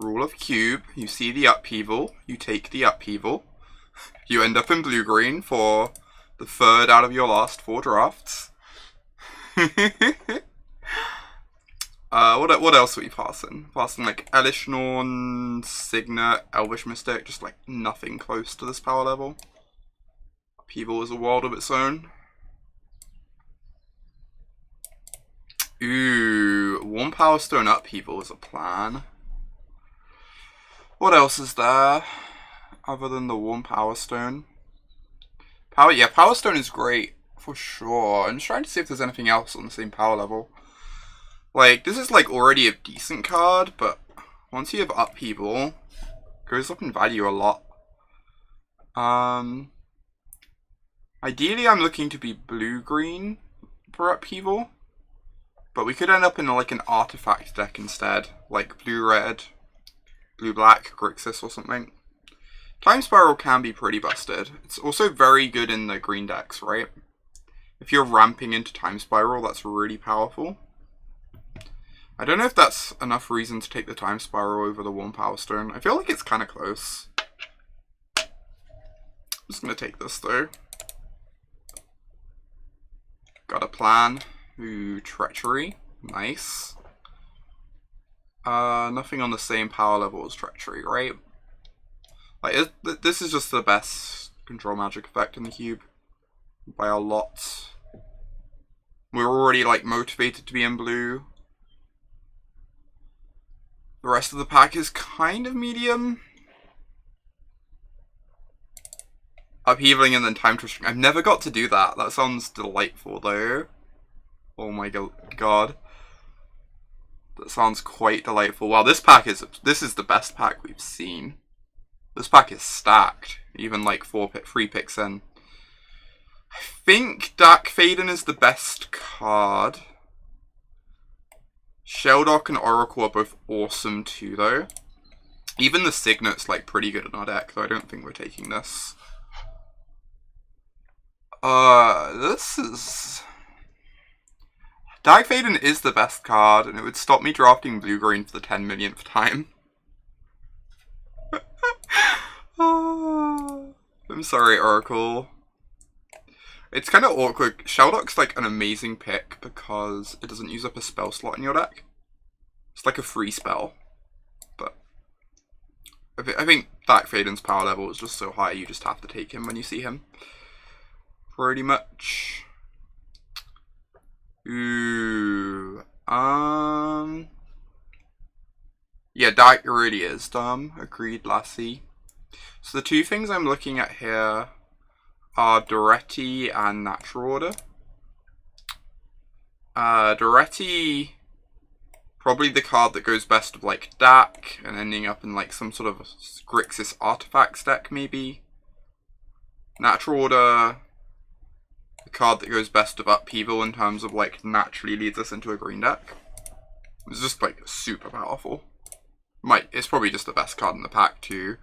Rule of cube, you see the upheaval, you take the upheaval. You end up in blue-green for the third out of your last 4 drafts. What else are we passing? Passing like Elish Norn, Signet, Elvish Mystic, just like nothing close to this power level. Upheaval is a world of its own. Ooh, 1 Power Stone Upheaval is a plan. What else is there other than the 1 Power Stone? Power Stone is great for sure. I'm just trying to see if there's anything else on the same power level. Like, this is like already a decent card, but once you have Upheaval, it goes up in value a lot. Ideally I'm looking to be blue-green for Upheaval, but we could end up in like an artifact deck instead, like blue-red, blue-black, Grixis or something. Time Spiral can be pretty busted. It's also very good in the green decks, right? If you're ramping into Time Spiral, that's really powerful. I don't know if that's enough reason to take the Time Spiral over the 1 Power Stone. I feel like it's kind of close. I'm just going to take this though. Got a plan. Ooh, Treachery. Nice. Nothing on the same power level as Treachery, right? Like, this is just the best control magic effect in the cube. By a lot. We're already, like, motivated to be in blue. The rest of the pack is kind of medium. Upheavaling and then Time Twisting. I've never got to do that. That sounds delightful, though. Oh my god. That sounds quite delightful. Wow, this is the best pack we've seen. This pack is stacked. Even like 3 picks in. I think Dark Faden is the best card. Shelldock and Oracle are both awesome too, though. Even the Signet's like pretty good in our deck, though I don't think we're taking this. This is... Dark Faden is the best card, and it would stop me drafting blue-green for the 10 millionth time. I'm sorry, Oracle. It's kind of awkward. Shelldock's like an amazing pick because it doesn't use up a spell slot in your deck. It's like a free spell. But I think Dark Faden's power level is just so high you just have to take him when you see him. Pretty much. Ooh. Yeah, Dark really is dumb. Agreed, Lassie. So the 2 things I'm looking at here are Duretti and Natural Order. Duretti, probably the card that goes best with like Dak and ending up in like some sort of Grixis Artifacts deck maybe. Natural Order, the card that goes best with Upheaval in terms of like naturally leads us into a green deck. It's just like super powerful. It's probably just the best card in the pack too.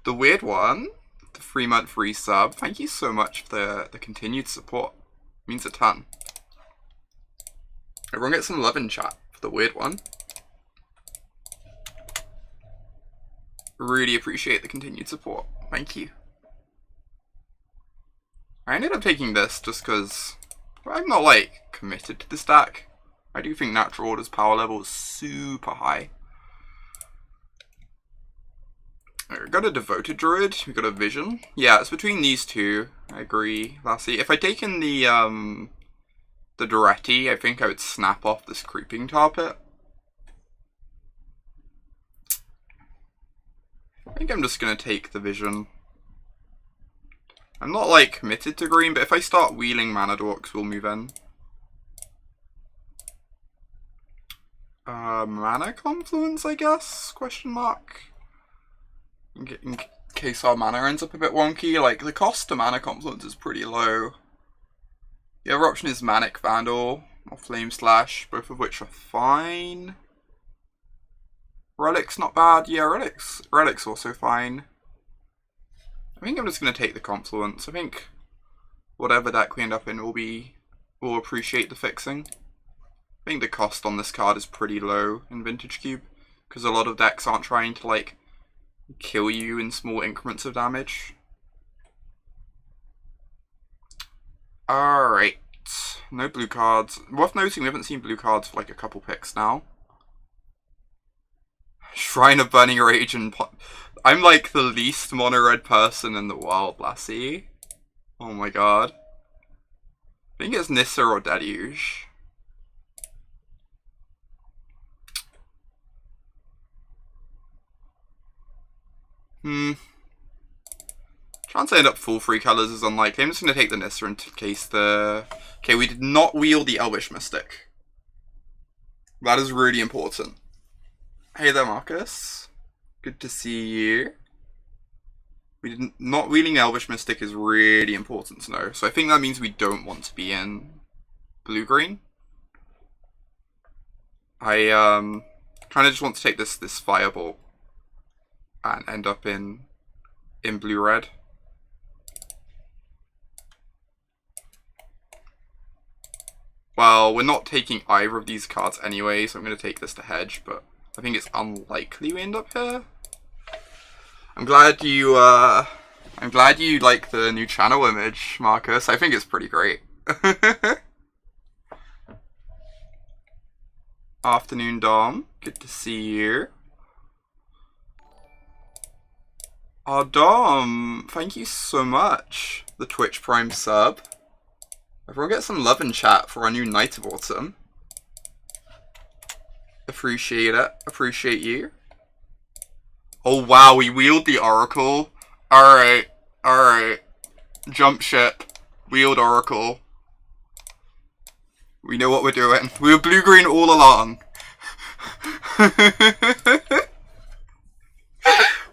The weird one, the 3-month free sub, thank you so much for the continued support. It means a ton. Everyone get some love in chat for the weird one. Really appreciate the continued support. Thank you. I ended up taking this just because I'm not like committed to this deck. I do think Natural Order's power level is super high. We got a Devoted Druid, we got a Vision. Yeah, it's between these 2. I agree, Lassie. If I'd taken the Duretti, I think I would snap off this Creeping Tar Pit. I think I'm just gonna take the Vision. I'm not like committed to green, but if I start wheeling Mana Dorks, we'll move in. Mana Confluence, I guess? Question mark. In case our mana ends up a bit wonky, like the cost to Mana Confluence is pretty low. The other option is Manic Vandal or Flame Slash, both of which are fine. Relic's not bad. Yeah, Relic's also fine. I think I'm just going to take the Confluence. I think whatever deck we end up in will appreciate the fixing. I think the cost on this card is pretty low in Vintage Cube, because a lot of decks aren't trying to like kill you in small increments of damage. Alright, no blue cards. Worth noting, we haven't seen blue cards for like a couple picks now. Shrine of Burning Rage and I'm like the least mono red person in the world, Lassie. Oh my god. I think it's Nissa or Deluge. Chance I end up full 3 colours is unlikely. I'm just going to take the Nissa in case the... Okay, we did not wield the Elvish Mystic. That is really important. Hey there, Marcus. Good to see you. Not wielding Elvish Mystic is really important to know. So I think that means we don't want to be in blue-green. I kind of just want to take this Fireball and end up in blue-red. Well, we're not taking either of these cards anyway, so I'm going to take this to hedge, but I think it's unlikely we end up here. I'm glad you like the new channel image, Marcus. I think it's pretty great. Afternoon, Dom. Good to see you. Oh, Dom, thank you so much. The Twitch Prime sub. Everyone get some love in chat for our new Knight of Autumn. Appreciate it. Appreciate you. Oh wow, we wield the Oracle. Alright. Alright. Jump ship. Wield Oracle. We know what we're doing. We were blue-green all along.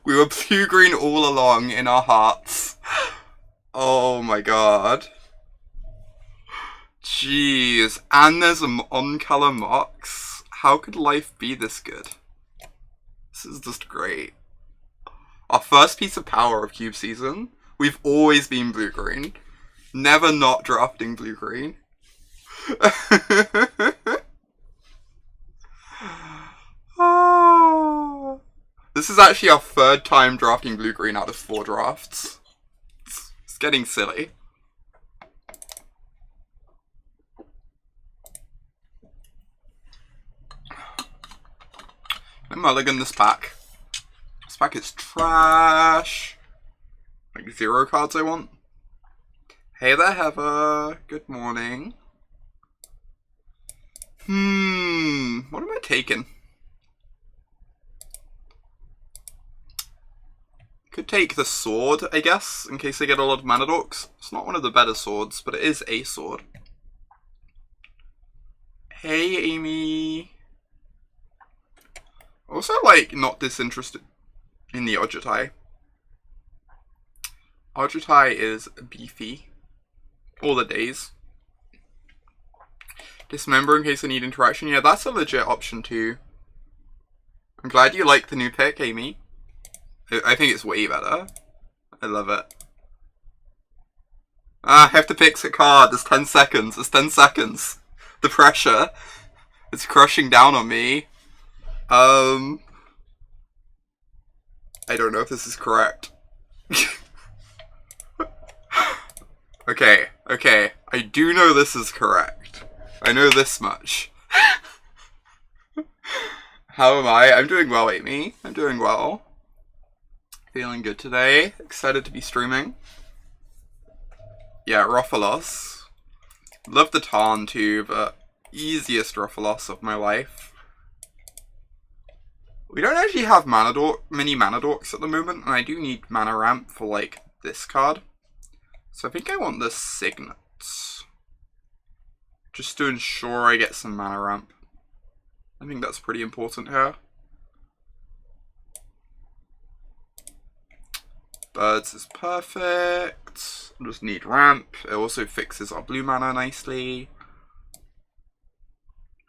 We were blue-green all along in our hearts. Oh my god. Jeez. And there's an on-color Mox. How could life be this good? This is just great. Our first piece of power of Cube season. We've always been blue-green. Never not drafting blue-green. Oh. This is actually our 3rd time drafting blue-green out of 4 drafts. It's getting silly. I mulligan this pack. This pack is trash. Like 0 cards I want. Hey there, Heather. Good morning. What am I taking? Could take the sword, I guess, in case I get a lot of mana dorks. It's not one of the better swords, but it is a sword. Hey, Amy. Also, like, not disinterested in the Ojutai. Ojutai is beefy. All the days. Dismember in case I need interaction. Yeah, that's a legit option too. I'm glad you like the new pick, Amy. I think it's way better. I love it. I have to pick a card. There's 10 seconds. It's 10 seconds. The pressure. It's crushing down on me. I don't know if this is correct. Okay. I do know this is correct. I know this much. How am I? I'm doing well, Amy. I'm doing well. Feeling good today. Excited to be streaming. Yeah, Rofalos. Love the Tarn too, but easiest Rofalos of my life. We don't actually have mini mana dorks at the moment, and I do need mana ramp for like this card. So I think I want the Signet. Just to ensure I get some mana ramp. I think that's pretty important here. Birds is perfect. I just need ramp. It also fixes our blue mana nicely.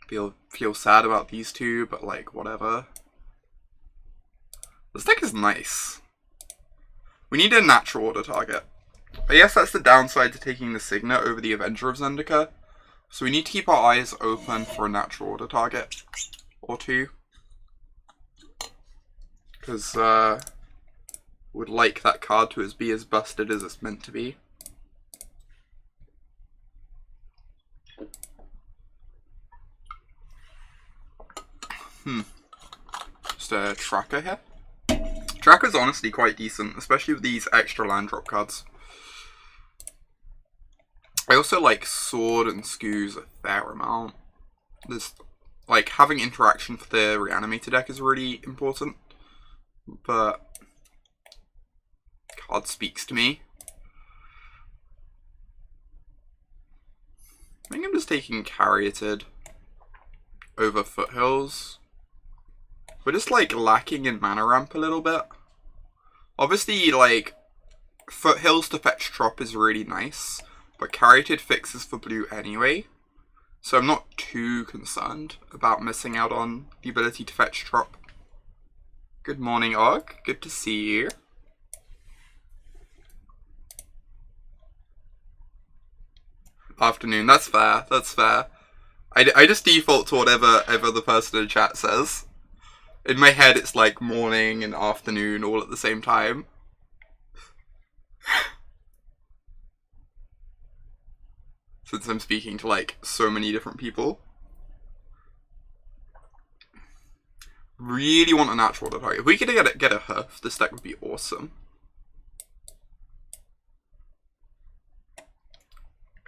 Feel sad about these two, but like whatever. This deck is nice. We need a natural order target. I guess that's the downside to taking the Signet over the Avenger of Zendikar. So we need to keep our eyes open for a natural order target or two. Because, would like that card to be as busted as it's meant to be. Just a tracker here. Tracker's honestly quite decent, especially with these extra land drop cards. I also like Sword and Scoos a fair amount. There's, like, having interaction for the reanimated deck is really important. But card speaks to me. I think I'm just taking Caryatid over Foothills. We're just, like, lacking in mana ramp a little bit. Obviously, like, Foothills to fetch Trop is really nice, but Caryatid fixes for blue anyway, so I'm not too concerned about missing out on the ability to fetch Trop. Good morning, Og. Good to see you. Afternoon, that's fair, that's fair. I just default to whatever the person in chat says. In my head, it's like morning and afternoon all at the same time. Since I'm speaking to, like, so many different people. Really want a natural to target. If we could get a Hoof, this deck would be awesome.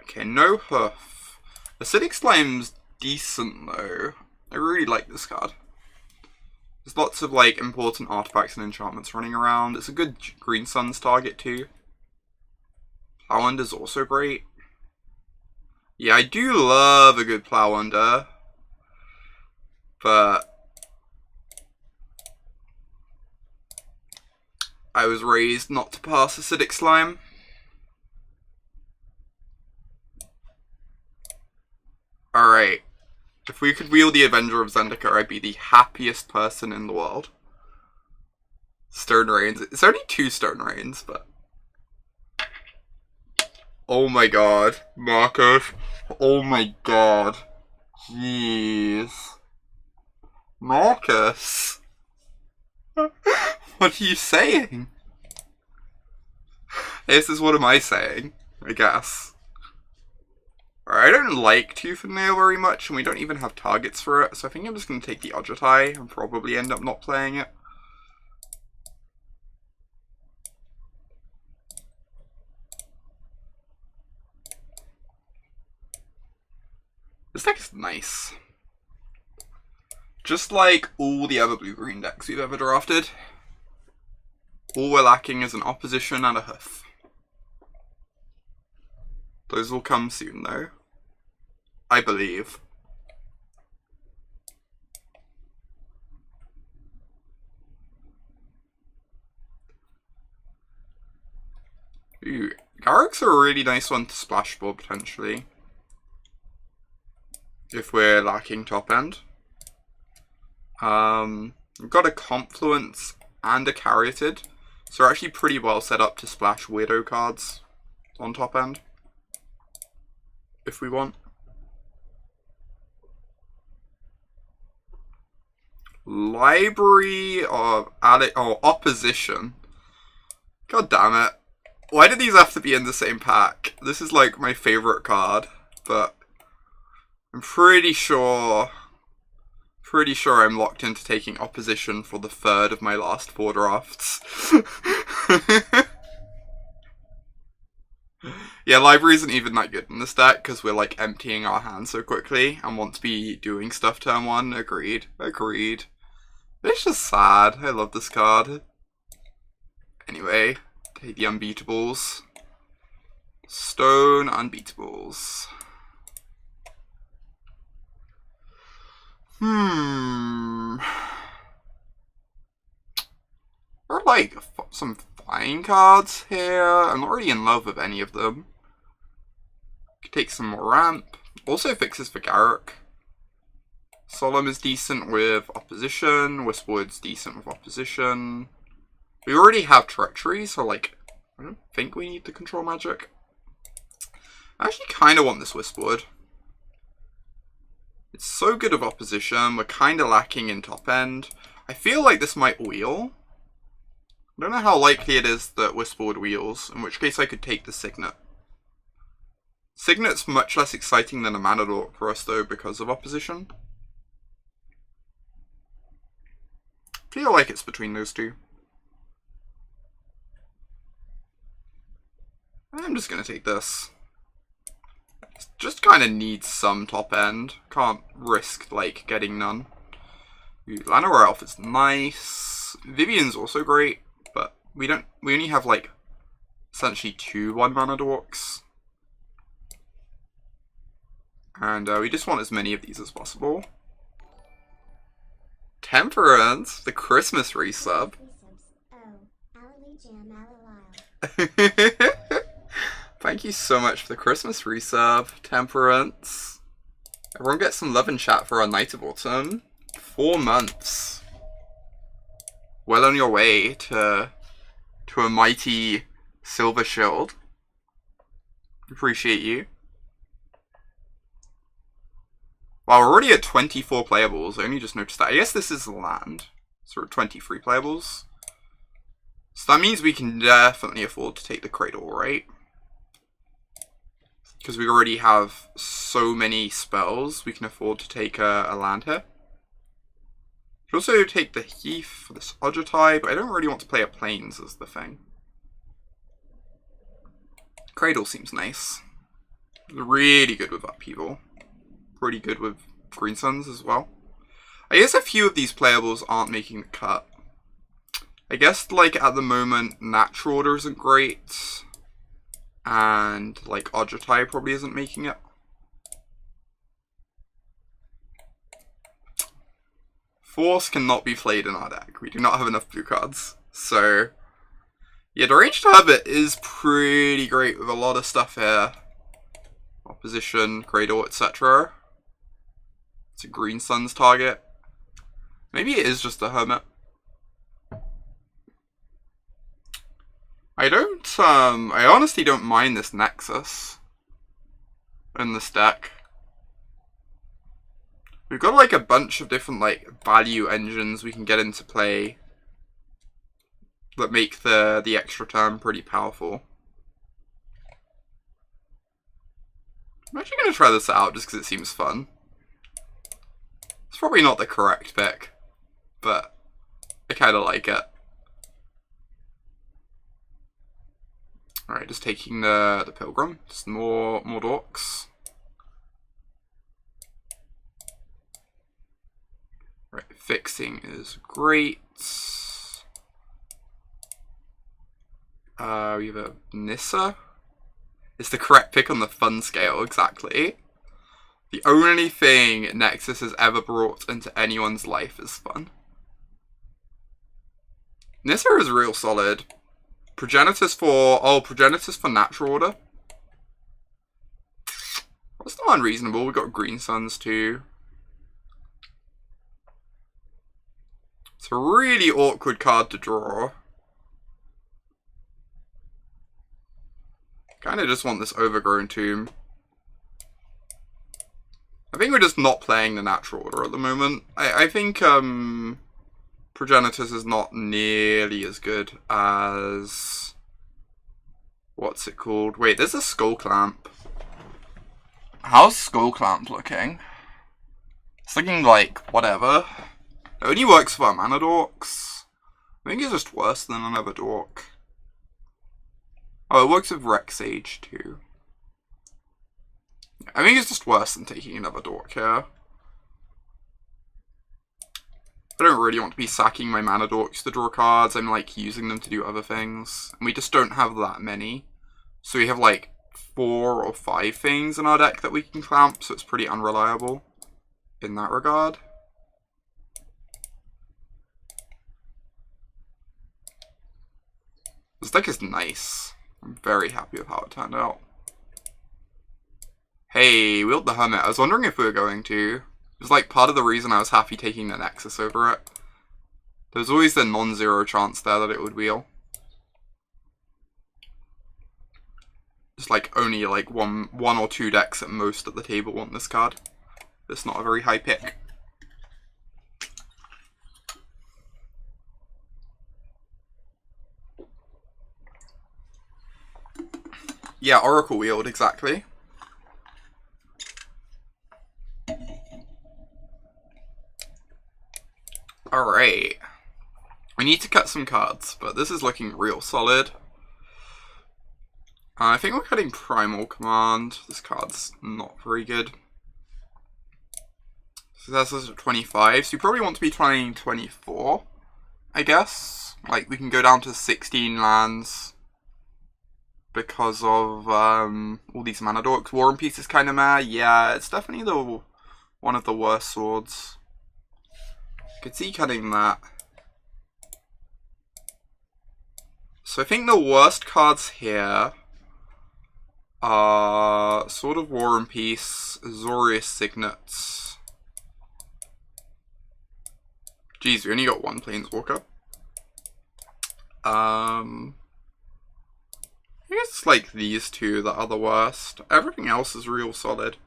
Okay, no Hoof. Acidic Slime's decent, though. I really like this card. There's lots of, like, important artifacts and enchantments running around. It's a good Green Suns target, too. Plowunder is also great. Yeah, I do love a good Plowunder. But I was raised not to pass Acidic Slime. Alright. If we could wield the Avenger of Zendikar, I'd be the happiest person in the world. Stone Rains. It's only 2 Stone Rains, but... Oh my god. Marcus. Oh my god. Jeez. Marcus. What are you saying? This is what am I saying, I guess. I don't like Tooth and Nail very much, and we don't even have targets for it, so I think I'm just going to take the Ojutai and probably end up not playing it. This deck is nice. Just like all the other blue-green decks we've ever drafted. All we're lacking is an opposition and a Hoof. Those will come soon, though. I believe. Ooh, Garruk's a really nice one to splash for, potentially. If we're lacking top end. We've got a Confluence and a Caryatid. So we're actually pretty well set up to splash Weirdo cards on top end. If we want. Library of Opposition. God damn it. Why do these have to be in the same pack? This is like my favorite card, but I'm pretty sure I'm locked into taking Opposition for the 3rd of my last 4 drafts. Yeah, Library isn't even that good in this deck because we're like emptying our hands so quickly and want to be doing stuff turn 1. Agreed. Agreed. It's just sad. I love this card. Anyway, take the Unbeatables. Stone Unbeatables. There are like some flying cards here. I'm not really in love with any of them. Could take some more ramp. Also fixes for Garruk. Solemn is decent with opposition. Whisperwood's decent with opposition. We already have Treachery, so like, I don't think we need to control magic. I actually kind of want this Whisperwood. It's so good of opposition. We're kind of lacking in top end. I feel like this might wheel. I don't know how likely it is that Whisper would wheels, in which case I could take the Signet. Signet's much less exciting than a Mana Dork for us though because of opposition. I feel like it's between those two. I'm just gonna take this. Just kind of needs some top end. Can't risk like getting none. Llanowar Elf is nice. Vivian's also great, but we only have like essentially 2 1-mana dorks. And we just want as many of these as possible. Temperance, the Christmas resub. Thank you so much for the Christmas resub, Temperance. Everyone get some love in chat for our Night of Autumn. 4 months. Well on your way to a mighty silver shield. Appreciate you. Wow, we're already at 24 playables. I only just noticed that. I guess this is land. So we're at 23 playables. So that means we can definitely afford to take the Cradle, right? Because we already have so many spells, we can afford to take a land here. We can also take the Heath for this Ojutai, but I don't really want to play a Plains as the thing. Cradle seems nice. Really good with Upheaval. Pretty good with Green Suns as well. I guess a few of these playables aren't making the cut. I guess, like, at the moment, Natural Order isn't great. And, like, Ojutai probably isn't making it. Force cannot be played in our deck. We do not have enough blue cards. So, yeah, the Ranged Hermit is pretty great with a lot of stuff here. Opposition, Cradle, etc. It's a Green Suns target. Maybe it is just a Hermit. I honestly don't mind this Nexus in this deck. We've got like a bunch of different like value engines we can get into play that make the extra turn pretty powerful. I'm actually going to try this out just because it seems fun. It's probably not the correct pick, but I kind of like it. Alright, just taking the Pilgrim. Just more dorks. Right, fixing is great. We have a Nissa. It's the correct pick on the fun scale, exactly. The only thing Nexus has ever brought into anyone's life is fun. Nissa is real solid. Progenitus for Natural Order. That's not unreasonable. We've got Green Suns too. It's a really awkward card to draw. Kinda just want this Overgrown Tomb. I think we're just not playing the Natural Order at the moment. I think Progenitus is not nearly as good as... What's it called? Wait, there's a Skull Clamp. How's Skull Clamp looking? It's looking like whatever. It only works for Mana Dorks. I think it's just worse than another Dork. Oh, it works with Rex Age too. I think it's just worse than taking another Dork here. I don't really want to be sacking my Mana Dorks to draw cards. I'm like using them to do other things. And we just don't have that many. So we have like 4 or 5 things in our deck that we can clamp, so it's pretty unreliable in that regard. This deck is nice. I'm very happy with how it turned out. Hey, wield the Hermit. I was wondering if we were going to. It was like part of the reason I was happy taking the Nexus over it. There was always the non-zero chance there that it would wheel. Just like only like one or 2 decks at most at the table want this card. It's not a very high pick. Yeah, Oracle Wield, exactly. Alright. We need to cut some cards, but this is looking real solid. I think we're cutting Primal Command. This card's not very good. So that's us at 25, so you probably want to be trying 24, I guess. Like, we can go down to 16 lands because of all these mana dorks. War and Peace is kind of meh. Yeah, it's definitely one of the worst swords. Could see cutting that. So I think the worst cards here are Sword of War and Peace, Azorius Signets. Jeez, we only got one Planeswalker. I guess it's like these two that are the worst. Everything else is real solid.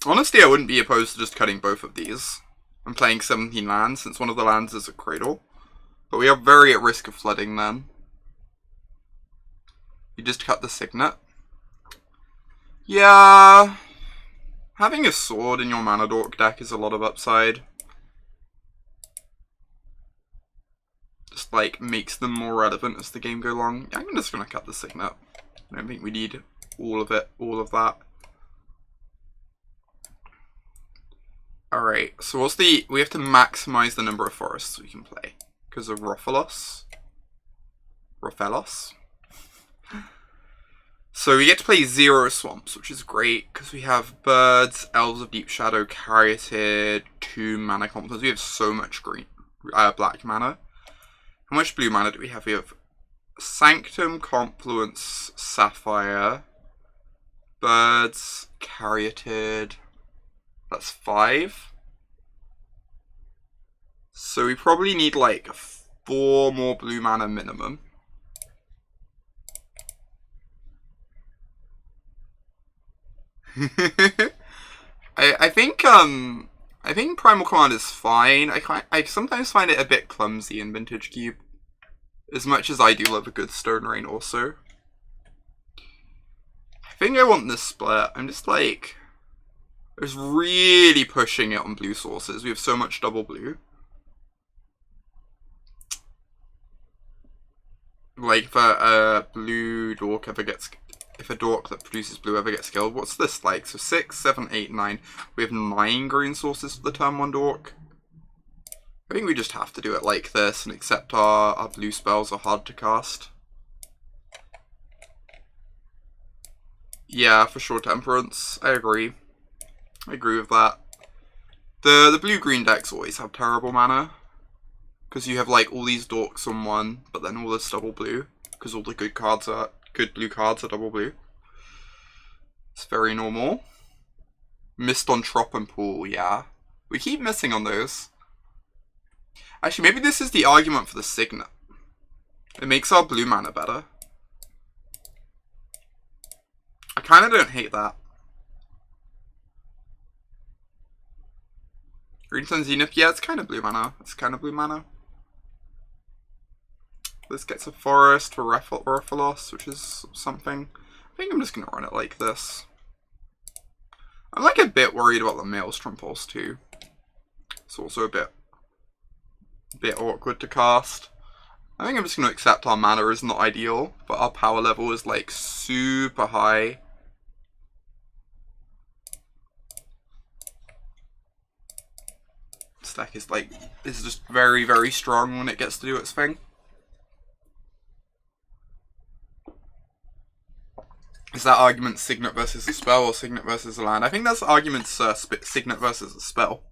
Honestly, I wouldn't be opposed to just cutting both of these and playing 17 lands, since one of the lands is a Cradle. But we are very at risk of flooding then. You just cut the Signet. Yeah. Having a sword in your Mana Dork deck is a lot of upside. Just like makes them more relevant as the game goes along. Yeah, I'm just gonna cut the Signet. I don't think we need all of it, all of that. Alright, so we have to maximize the number of forests we can play because of Rofellos. So we get to play 0 swamps, which is great because we have birds, Elves of Deep Shadow, Caryatid, 2 mana compliments. We have so much black mana. How much blue mana do we have? We have Sanctum, Confluence, Sapphire, birds, Caryatid. That's 5. So we probably need like 4 more blue mana minimum. I think Primal Command is fine. I sometimes find it a bit clumsy in Vintage Cube, as much as I do love a good Stone Rain also. I think I want this split. I'm just like, I was really pushing it on blue sources. We have so much double blue. Like if a blue dork ever gets, if a dork that produces blue ever gets killed, what's this like? So 6, 7, 8, 9. We have 9 green sources for the turn 1 dork. I think we just have to do it like this and accept our blue spells are hard to cast. Yeah, for sure, Temperance. I agree. I agree with that. The blue-green decks always have terrible mana. Because you have like all these dorks on one, but then all this double blue. Because all the good blue cards are double blue. It's very normal. Missed on Trop and Pool, yeah. We keep missing on those. Actually, maybe this is the argument for the Signet. It makes our blue mana better. I kind of don't hate that. Green Sun Zenith, yeah, it's kind of blue mana. It's kind of blue mana. This gets a forest for Rofellos, which is something. I think I'm just going to run it like this. I'm like a bit worried about the Maelstrom Pulse too. It's also a bit awkward to cast. I think I'm just going to accept our mana is not ideal, but our power level is like super high. This deck is like, is just very, very strong when it gets to do its thing. Is that argument Signet versus a spell or Signet versus a land? I think that's argument Signet versus a spell.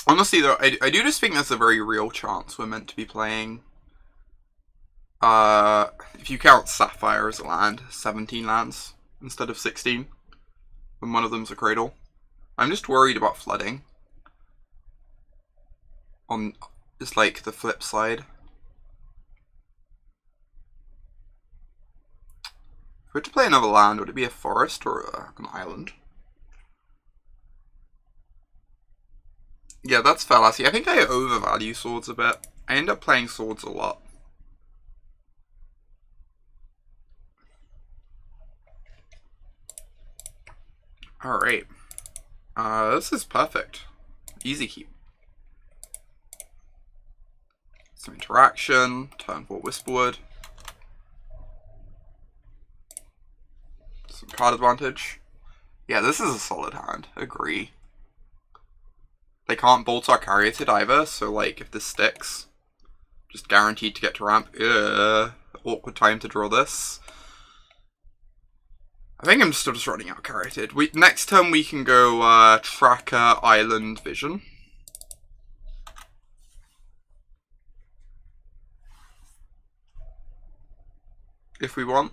Honestly though, I do just think there's a very real chance we're meant to be playing, if you count Sapphire as a land, 17 lands instead of 16, when one of them's a Cradle. I'm just worried about flooding. On just like the flip side. If we were to play another land, would it be a forest or an island? Yeah, that's fallacy. I think I overvalue swords a bit. I end up playing swords a lot. Alright. This is perfect. Easy keep. Some interaction. Turn 4 Whisperwood. Some card advantage. Yeah, this is a solid hand. Agree. They can't bolt our Caryatid either, so like, if this sticks, just guaranteed to get to ramp. Awkward time to draw this. I think I'm still just running out Caryatid. Next turn we can go Tracker, Island, Vision. If we want.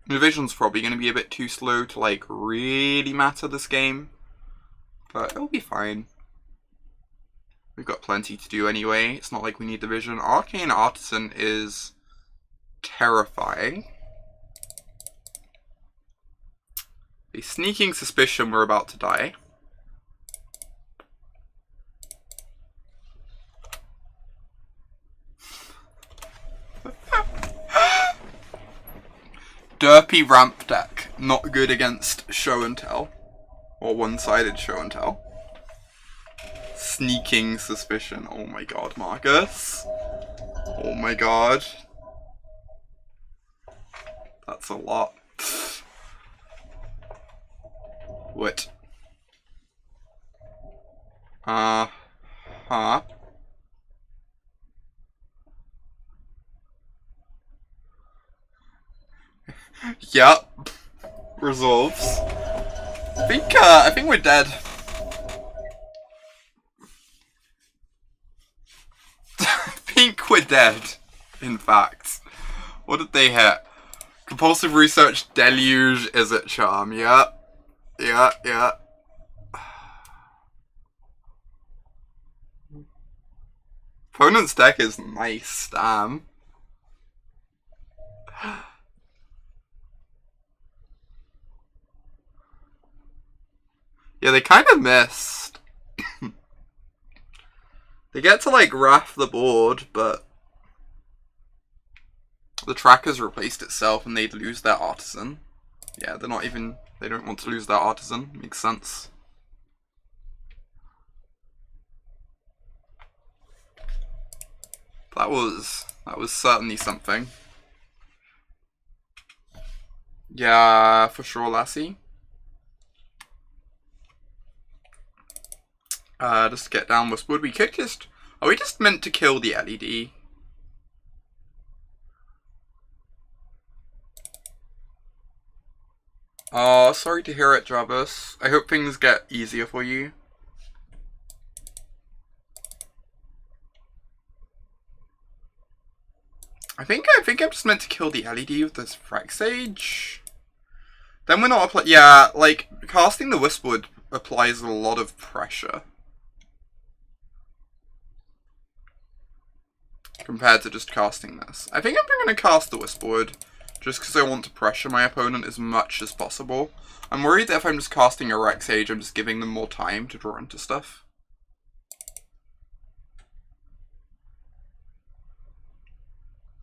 The Vision's probably going to be a bit too slow to like really matter this game. But it'll be fine. We've got plenty to do anyway. It's not like we need the Vision. Arcane Artisan is terrifying. A sneaking suspicion we're about to die. Derpy ramp deck. Not good against show and tell. Or one-sided show and tell. Sneaking suspicion. Oh my god, Marcus. Oh my god. That's a lot. What? Huh? Yup. Resolves. I think we're dead. I think we're dead, in fact. What did they hit? Compulsive Research, Deluge, Izzet Charm. Yeah. Opponent's deck is nice, damn. Yeah, they kind of missed. They get to, like, Wrath the board, but the Tracker's replaced itself and they'd lose their Artisan. Yeah, they don't want to lose their Artisan. Makes sense. That was certainly something. Yeah, for sure, Lassie. Just to get down Whisperwood. We could just... Are we just meant to kill the LED? Oh, sorry to hear it, Jarvis. I hope things get easier for you. I think I'm just meant to kill the LED with this Frax Sage. Then we're not applying... Yeah, like, casting the Whisperwood applies a lot of pressure. Compared to just casting this. I think I'm going to cast the Whisperwood, just because I want to pressure my opponent as much as possible. I'm worried that if I'm just casting a Rex Sage, I'm just giving them more time to draw into stuff.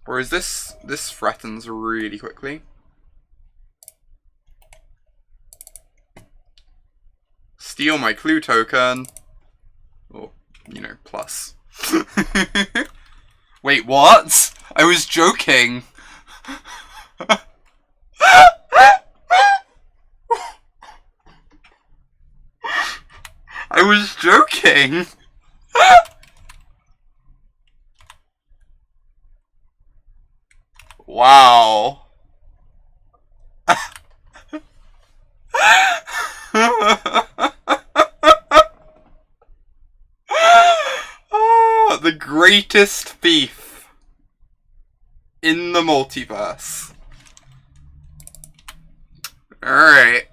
Whereas this threatens really quickly. Steal my clue token. Or, you know, plus. Wait, what? I was joking. I was joking. Wow. Oh, the greatest thief in the multiverse. Alright.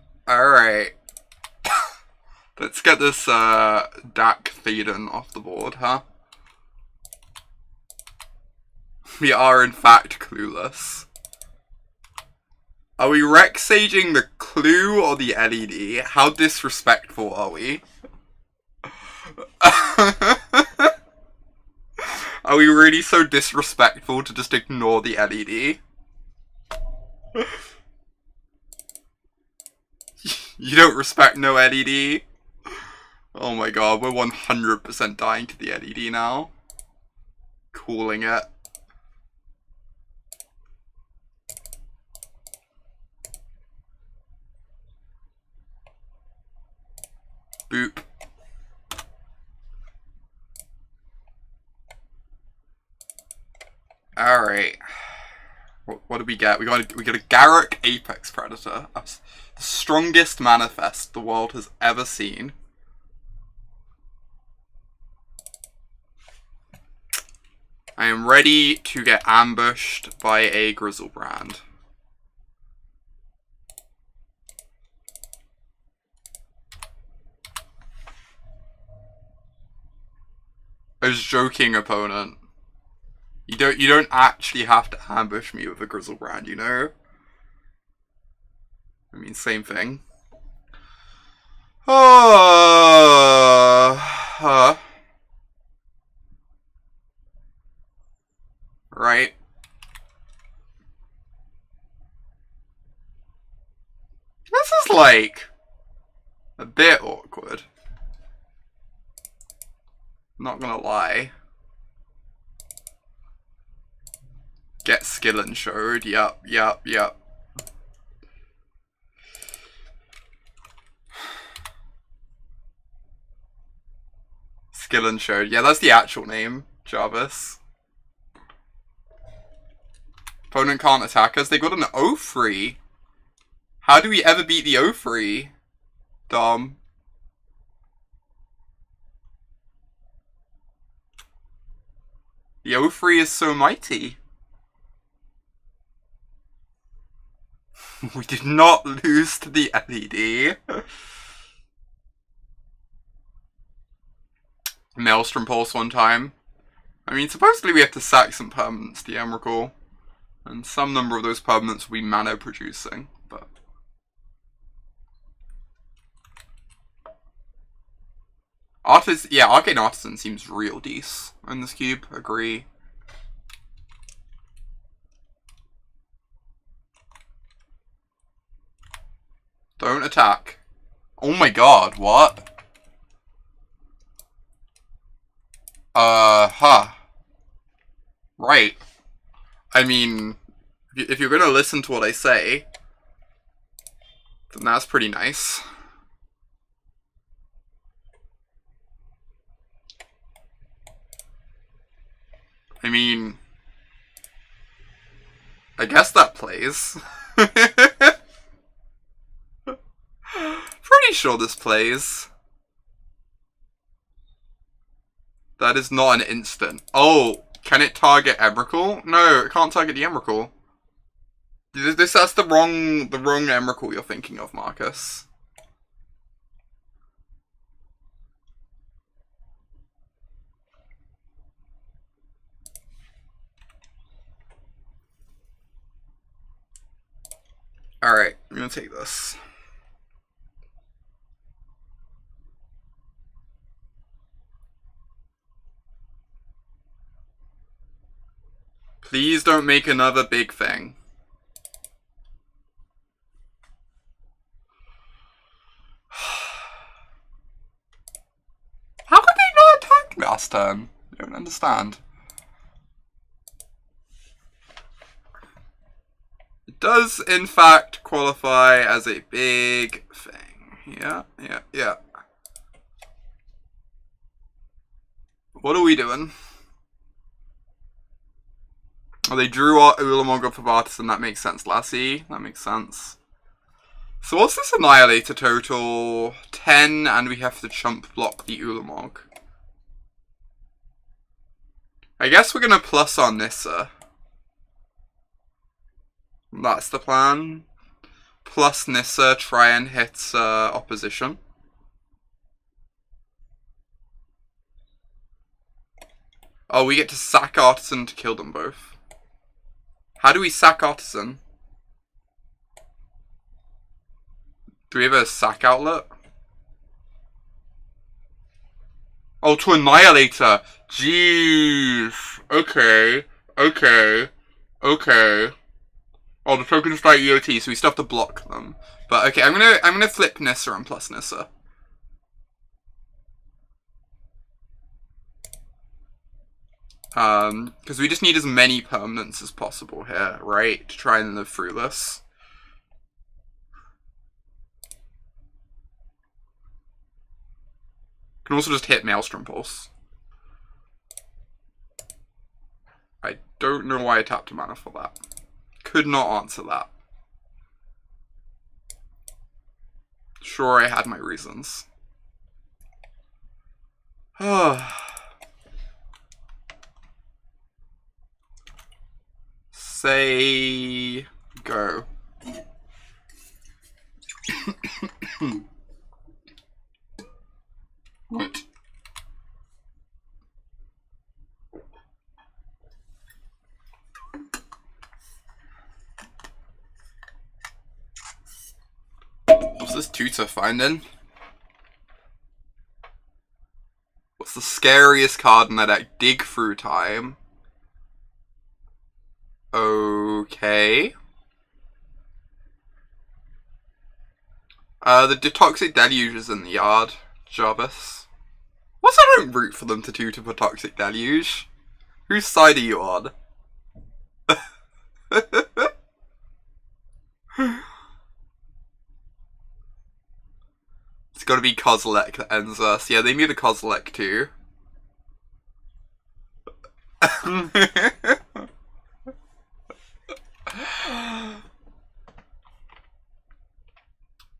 Let's get this Dak Theoden off the board, huh? We are in fact clueless. Are we Rex Saging the clue or the LED? How disrespectful are we? Are we really so disrespectful to just ignore the LED? You don't respect no LED? Oh my god, we're 100% dying to the LED now. Calling it. Boop. Alright. What do we get? We got a Garruk Apex Predator. The strongest manifest the world has ever seen. I am ready to get ambushed by a Griselbrand. I was joking, opponent. You don't actually have to ambush me with a Griselbrand, you know? I mean, same thing. Right. This is like a bit awkward. Not gonna lie. Get skill and showed. Yup. Skill and showed. Yeah, that's the actual name, Jarvis. Opponent can't attack us. They got an O3. How do we ever beat the O3? Dom. The O3 is so mighty. We did not lose to the LED. Maelstrom Pulse one time. I mean, supposedly we have to sack some permanents to Emrakul. And some number of those permanents will be mana producing, but... Arcane Artisan seems real decent in this cube, agree. Don't attack. Oh my god, what? Right. I mean, if you're gonna listen to what I say, then that's pretty nice. I mean, I guess that plays. Pretty sure this plays. That is not an instant. Oh, can it target Emrakul? No, it can't target the Emrakul. That's the wrong Emrakul you're thinking of, Marcus. Alright, I'm gonna take this. Please don't make another big thing. How could they not attack last turn? I don't understand. It does, in fact, qualify as a big thing. Yeah. What are we doing? Oh, they drew our Ulamog off of Artisan. That makes sense, Lassie. That makes sense. So what's this Annihilator total? 10, and we have to chump block the Ulamog. I guess we're gonna plus on Nissa. That's the plan. Plus Nissa, try and hit opposition. Oh, we get to sack Artisan to kill them both. How do we sack Artisan? Do we have a sack outlet? Oh, to Annihilator. Jeez. Okay. Okay. Okay. Oh, the tokens die EOT, so we still have to block them. But okay, I'm gonna flip Nissa and plus Nissa. Because we just need as many permanents as possible here, right? To try and live through this. Can also just hit Maelstrom Pulse. I don't know why I tapped a mana for that. Could not answer that. Sure, I had my reasons. Say go. Right. What's this tutor finding? What's the scariest card in that deck? Dig Through Time. Okay. The Toxic Deluge is in the yard, Jarvis. What's I don't root for them to tutor for Toxic Deluge? Whose side are you on? It's gotta be Kozilek that ends us. Yeah, they need a Kozilek too.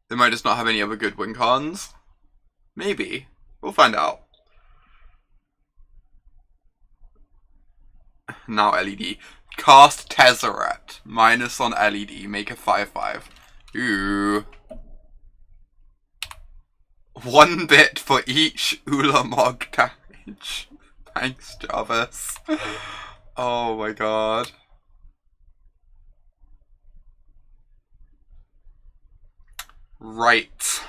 They might just not have any other good win cons. Maybe. We'll find out. Now LED. Cast Tezzeret. Minus on LED. Make a 5/5. Ooh. 1 bit for each Ulamog damage. Thanks, Jarvis. Oh my god. Right.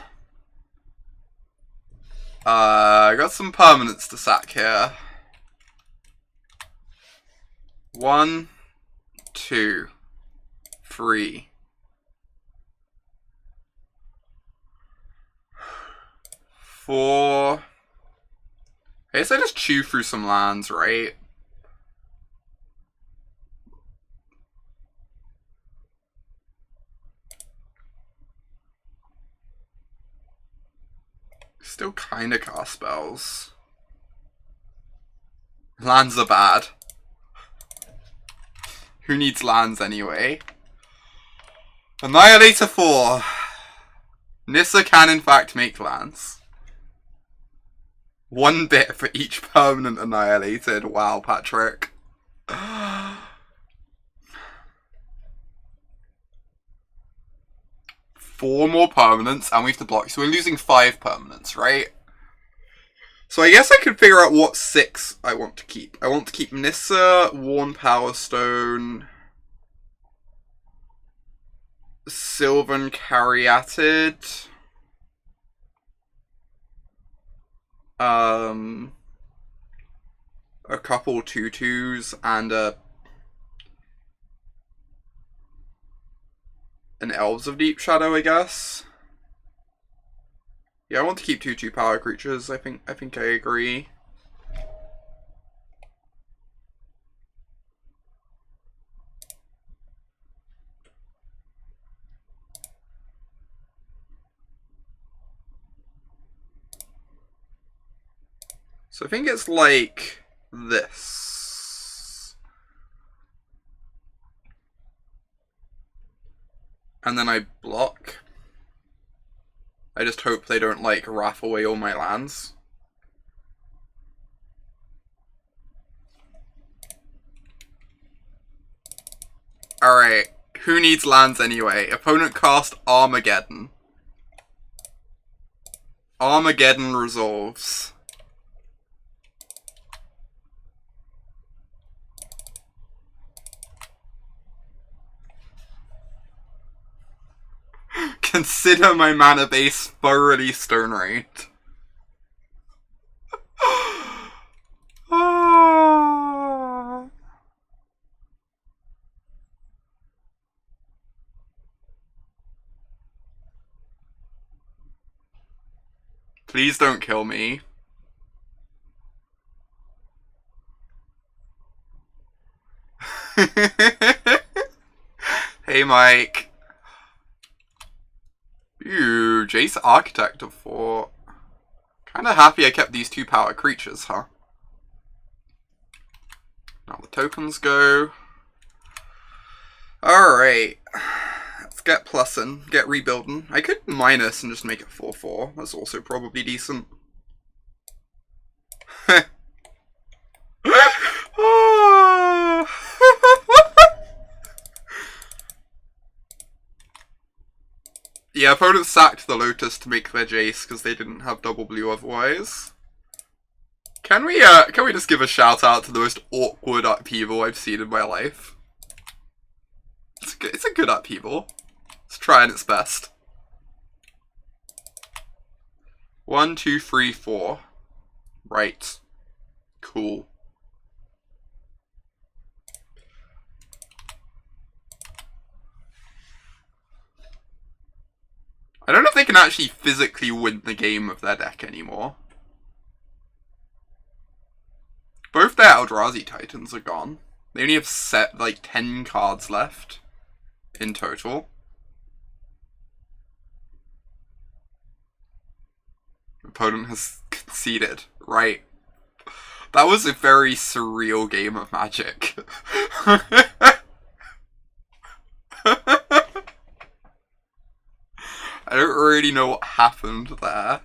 I got some permanents to sack here. 1, 2, 3. 4. I guess I just chew through some lands, right? Still kinda cast spells. Lands are bad. Who needs lands anyway? Annihilator 4. Nissa can in fact make lands. 1 bit for each permanent annihilated. Wow, Patrick. 4 more permanents, and we have to block. So we're losing 5 permanents, right? So I guess I could figure out what 6 I want to keep. I want to keep Nissa, Worn Power Stone, Sylvan Caryatid, a couple 2/2s, and an Elves of Deep Shadow, I guess. Yeah, I want to keep 2/2 power creatures. I think I agree. So I think it's like this. And then I block. I just hope they don't, like, wrath away all my lands. Alright, who needs lands anyway? Opponent cast Armageddon. Armageddon resolves. Consider my mana base thoroughly stone raped. Please don't kill me. Hey, Mike. Ooh, Jace Architect of 4. Kinda happy I kept these 2 power creatures, huh? Now the tokens go. Alright. Let's get plussing, get rebuilding. I could minus and just make it 4-4. That's also probably decent. Yeah, opponents sacked the Lotus to make their Jace because they didn't have double blue otherwise. Can we just give a shout out to the most awkward upheaval I've seen in my life? It's a good upheaval. It's trying its best. 1, 2, 3, 4. Right. Cool. I don't know if they can actually physically win the game of their deck anymore. Both their Eldrazi Titans are gone. They only have like 10 cards left in total. Opponent has conceded. Right. That was a very surreal game of Magic. I don't really know what happened there.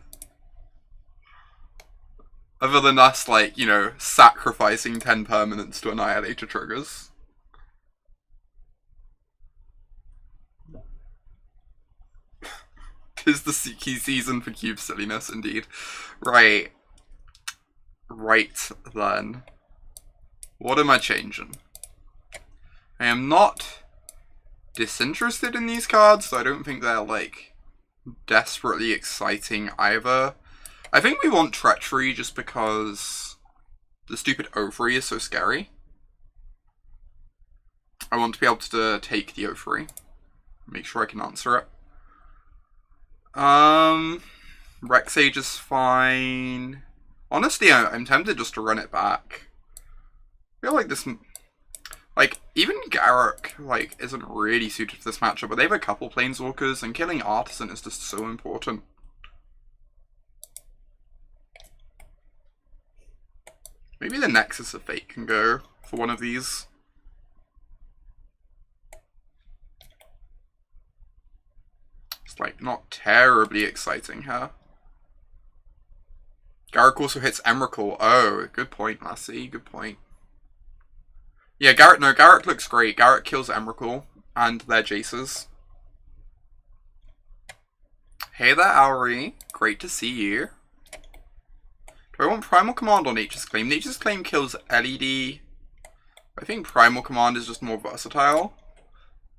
Other than us, like, you know, sacrificing 10 permanents to Annihilator triggers. Tis the key season for cube silliness, indeed. Right. Right, then. What am I changing? I am not disinterested in these cards, so I don't think they're, like, desperately exciting either. I think we want Treachery just because the stupid Ovary is so scary. I want to be able to take the Ovary. Make sure I can answer it. Rexage is fine. Honestly, I'm tempted just to run it back. I feel like this... Like, even Garruk, like, isn't really suited for this matchup, but they have a couple Planeswalkers, and killing Artisan is just so important. Maybe the Nexus of Fate can go for one of these. It's, like, not terribly exciting, huh? Garruk also hits Emrakul. Oh, good point, Lassie, good point. Yeah, Garruk looks great. Garruk kills Emrakul and their Jaces. Hey there, Auri. Great to see you. Do I want Primal Command or Nature's Claim? Nature's Claim kills LED. I think Primal Command is just more versatile.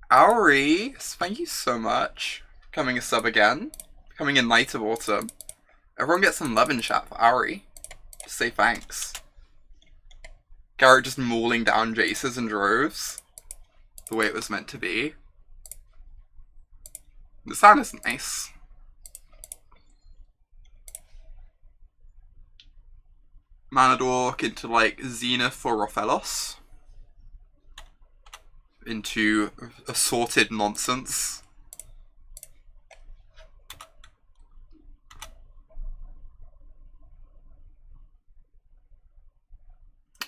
Auri, thank you so much for becoming a sub again. Becoming a Knight of Autumn. Everyone get some love in chat for Auri. Just say thanks. Garruk just mauling down Jaces in droves. The way it was meant to be. The sound is nice. Mana Dork into like Zenith for Rofellos. Into assorted nonsense.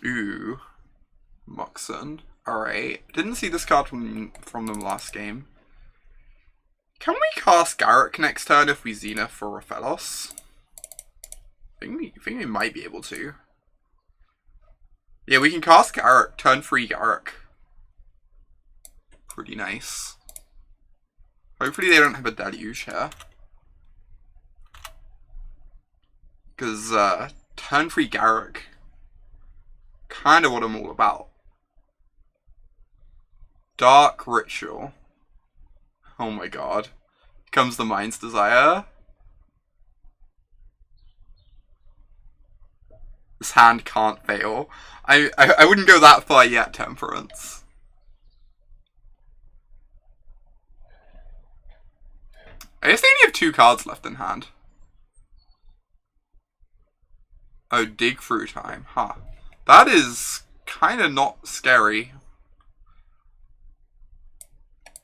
Ooh. Moxon. Alright. Didn't see this card from them last game. Can we cast Garruk next turn if we Zenith for Rofellos? I think we might be able to. Yeah, we can cast Garruk, turn 3 Garruk. Pretty nice. Hopefully they don't have a Deluge here. Because, turn 3 Garruk. Kind of what I'm all about. Dark Ritual. Oh my god. Here comes the Mind's Desire. This hand can't fail. I wouldn't go that far yet, Temperance. I guess they only have 2 cards left in hand. Oh, dig through time. Huh. That is kind of not scary.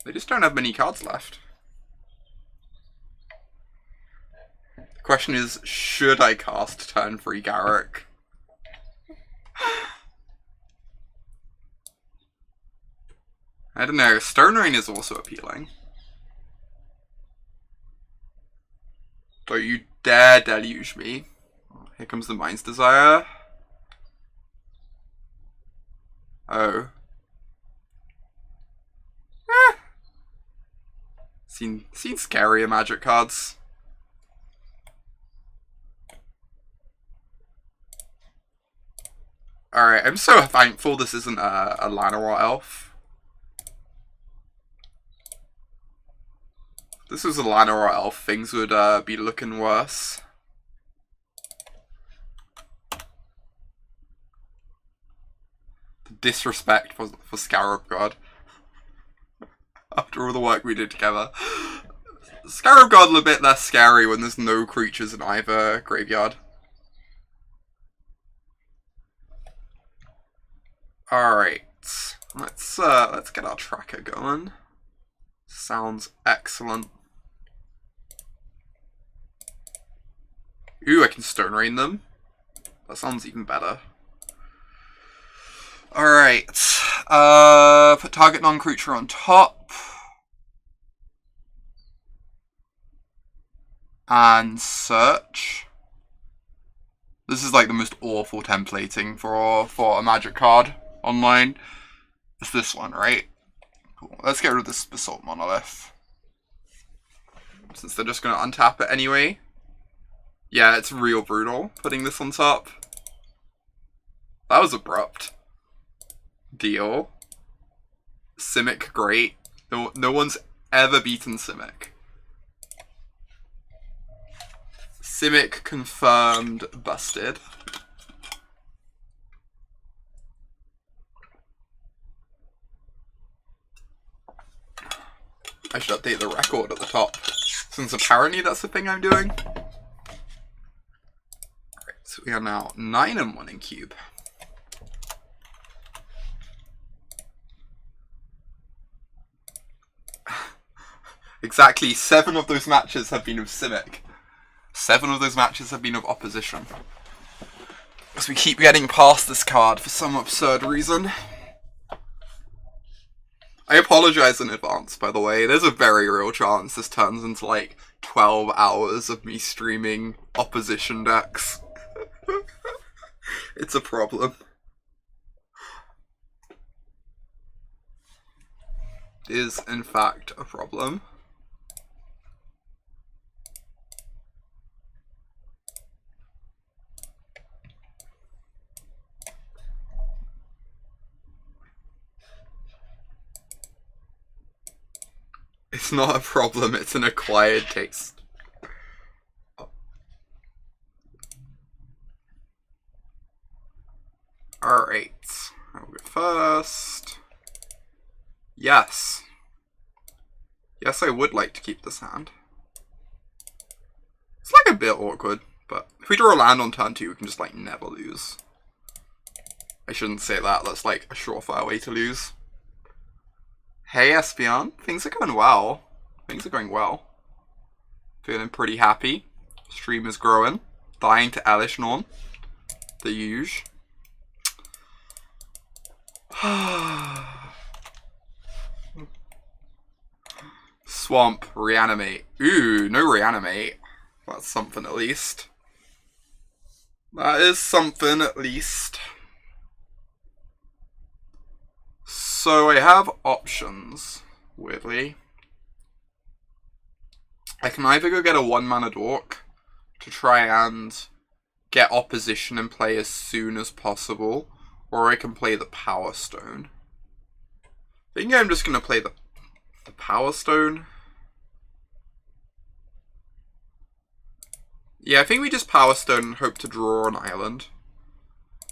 They just don't have many cards left. The question is, should I cast turn 3 Garruk? I don't know, Stone Rain is also appealing. Don't you dare deluge me. Here comes the Mind's Desire. Oh. Seen scarier Magic cards. Alright, I'm so thankful this isn't a Llanowar elf. If this was a Llanowar elf, things would be looking worse. The disrespect for Scarab God. After all the work we did together. Scarab God a bit less scary when there's no creatures in either graveyard. Alright. Let's get our tracker going. Sounds excellent. Ooh, I can Stone Rain them. That sounds even better. Alright. Put target non-creature on top. And search. This is like the most awful templating for a Magic card online. It's this one, right? Cool. Let's get rid of this Basalt Monolith. Since they're just going to untap it anyway. Yeah, it's real brutal putting this on top. That was abrupt. Deal. Simic, great. No one's ever beaten Simic. Simic confirmed busted. I should update the record at the top, since apparently that's the thing I'm doing. Alright, so we are now 9-1 in cube. Exactly 7 of those matches have been of Simic. 7 of those matches have been of opposition. Because we keep getting past this card for some absurd reason. I apologize in advance, by the way. There's a very real chance this turns into like 12 hours of me streaming opposition decks. It's a problem. It is, in fact, a problem. It's not a problem, it's an acquired taste. Alright, I'll go first. Yes. Yes, I would like to keep this hand. It's like a bit awkward, but if we draw a land on turn 2, we can just like never lose. I shouldn't say that, that's like a surefire way to lose. Hey Espeon, things are going well. Things are going well. Feeling pretty happy. Stream is growing. Dying to Elish Norn. The huge. Swamp, reanimate. Ooh, no reanimate. That's something at least. That is something at least. So I have options, weirdly. I can either go get a 1-mana Dork to try and get opposition in play as soon as possible, or I can play the Power Stone. I think I'm just going to play the Power Stone. Yeah, I think we just Power Stone and hope to draw an island.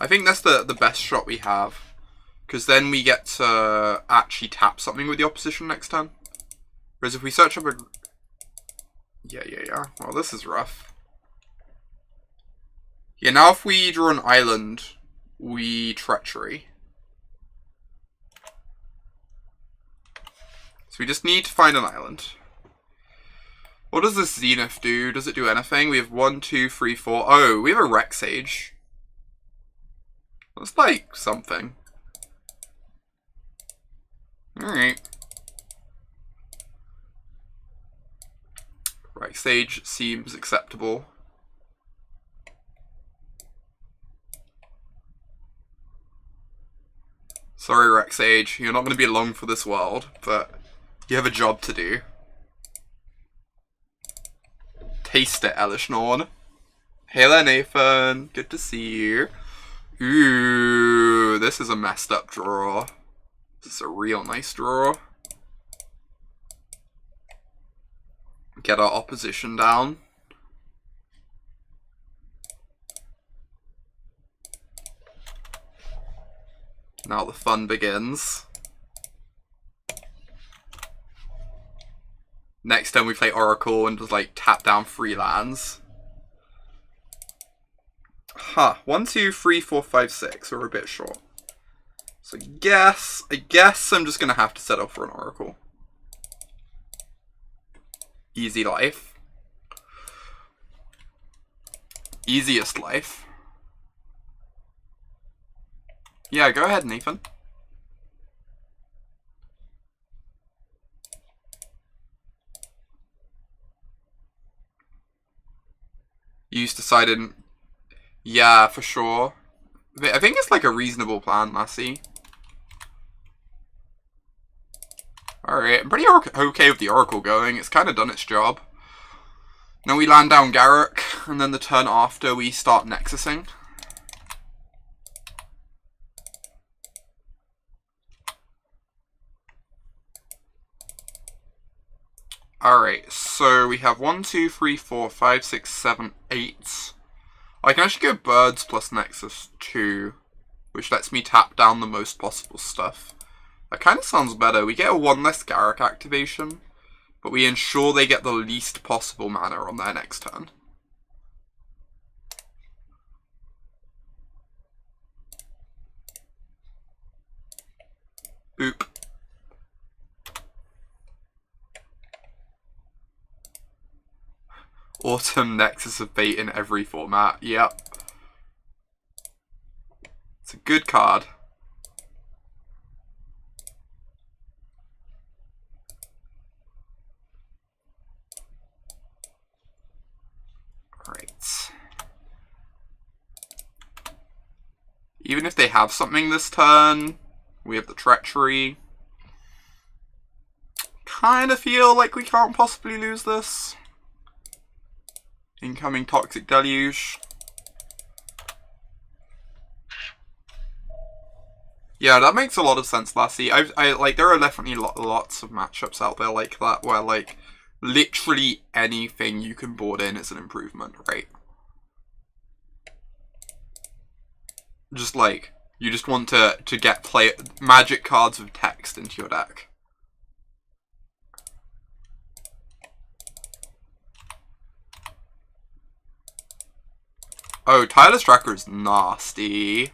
I think that's the best shot we have. Because then we get to actually tap something with the opposition next turn. Whereas if we search up a... Yeah. Well, this is rough. Yeah, now if we draw an island, we treachery. So we just need to find an island. What does this Zenith do? Does it do anything? We have 1, 2, 3, 4. Oh, we have a Rec Sage. That's like something. Alright. Rec Sage seems acceptable. Sorry, Rec Sage, you're not going to be along for this world, but you have a job to do. Taste it, Elishnorn. Hey there, Nathan. Good to see you. Ooh, this is a messed up draw. This is a real nice draw. Get our opposition down. Now the fun begins. Next time we play Oracle and just like tap down 3 lands. Huh. 1, 2, 3, 4, 5, 6. We're a bit short. So I guess I'm just gonna have to set up for an Oracle. Easy life. Easiest life. Yeah, go ahead, Nathan. Use decided. Yeah, for sure. I think it's like a reasonable plan, Lassie. Alright, I'm pretty okay with the Oracle going. It's kind of done its job. Now we land down Garruk, and then the turn after we start Nexusing. Alright, so we have 1, 2, 3, 4, 5, 6, 7, 8. I can actually go Birds plus Nexus 2, which lets me tap down the most possible stuff. That kind of sounds better. We get a 1 less Garruk activation, but we ensure they get the least possible mana on their next turn. Boop. Autumn Nexus of Fate in every format. Yep. It's a good card. Alright. Even if they have something this turn, we have the Treachery. Kind of feel like we can't possibly lose this. Incoming Toxic Deluge. Yeah, that makes a lot of sense, Lassie. I like, there are definitely lots of matchups out there like that, where, like, literally anything you can board in is an improvement, right? Just, like, you just want to get magic cards with text into your deck. Oh, Tireless Tracker is nasty.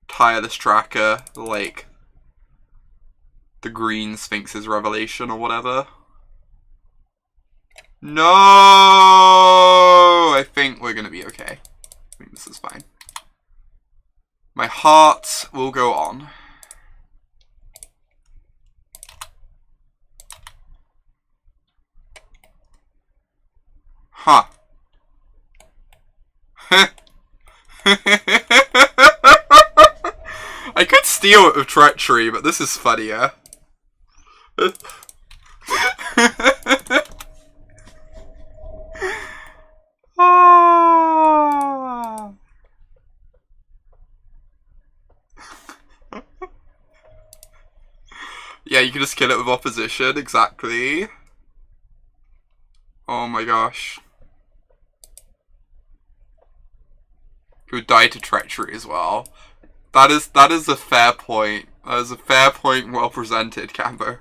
Tireless Tracker, like the Green Sphinx's Revelation or whatever. No! I think we're gonna be okay. I think this is fine. My heart will go on. Huh. I could steal it with Treachery, but this is funnier. Yeah, you can just kill it with opposition, exactly. Oh my gosh. He would die to Treachery as well. That is a fair point. That is a fair point, well presented, Cambo.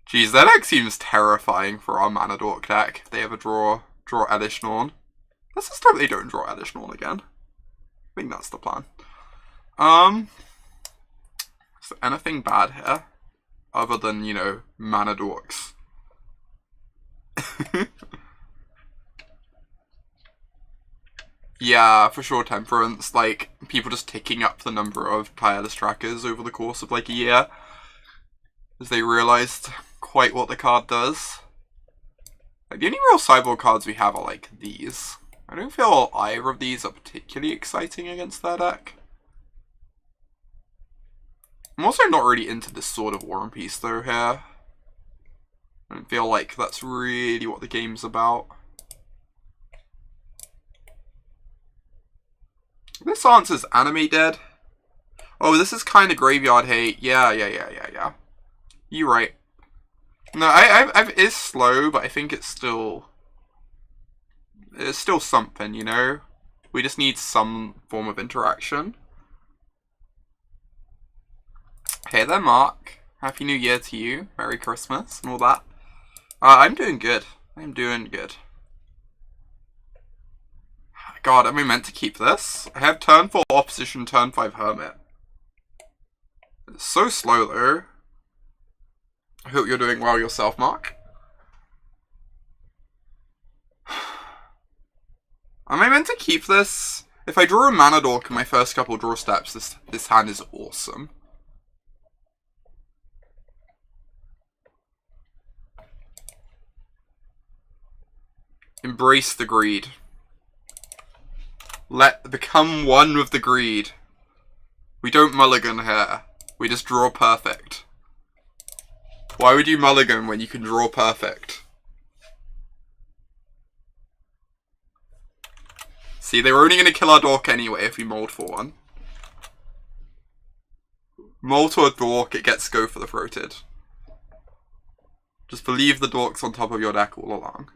Geez, that deck seems terrifying for our Mana Dork deck if they ever draw Elesh Norn. Let's just hope they don't draw Elesh Norn again. I think that's the plan. Is there anything bad here? Other than, you know, Mana Dorks. Yeah, for sure, Temperance. Like, people just ticking up the number of tireless trackers over the course of, like, a year. As they realised quite what the card does. Like, the only real sideboard cards we have are, like, these. I don't feel either of these are particularly exciting against their deck. I'm also not really into this Sword of War and Peace, though, here. I don't feel like that's really what the game's about. This answer's Anime Dead. Oh, this is kind of Graveyard Hate. Yeah. You're right. No, it is slow, but I think it's still something, you know? We just need some form of interaction. Hey there, Mark. Happy New Year to you. Merry Christmas and all that. I'm doing good. I'm doing good. God, am I meant to keep this? I have turn 4 Opposition, turn 5 Hermit. It's so slow, though. I hope you're doing well yourself, Mark. Am I meant to keep this? If I draw a Mana Dork in my first couple draw steps, this hand is awesome. Embrace the greed. Become one with the greed. We don't mulligan here. We just draw perfect. Why would you mulligan when you can draw perfect? See, they were only going to kill our Dork anyway if we mold for one. Mold to a Dork, it gets go for the throated. Just believe the Dork's on top of your deck all along.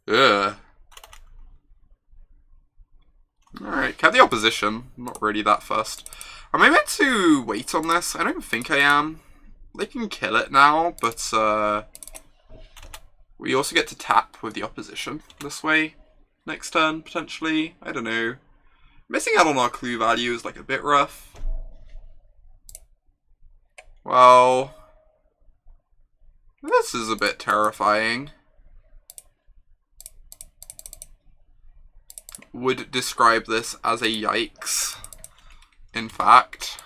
Ugh. Alright, kept the opposition. Not really that fussed. Am I meant to wait on this? I don't think I am. They can kill it now, but we also get to tap with the opposition this way. Next turn, potentially. I don't know. Missing out on our clue value is like a bit rough. Well, this is a bit terrifying. Would describe this as a yikes, in fact.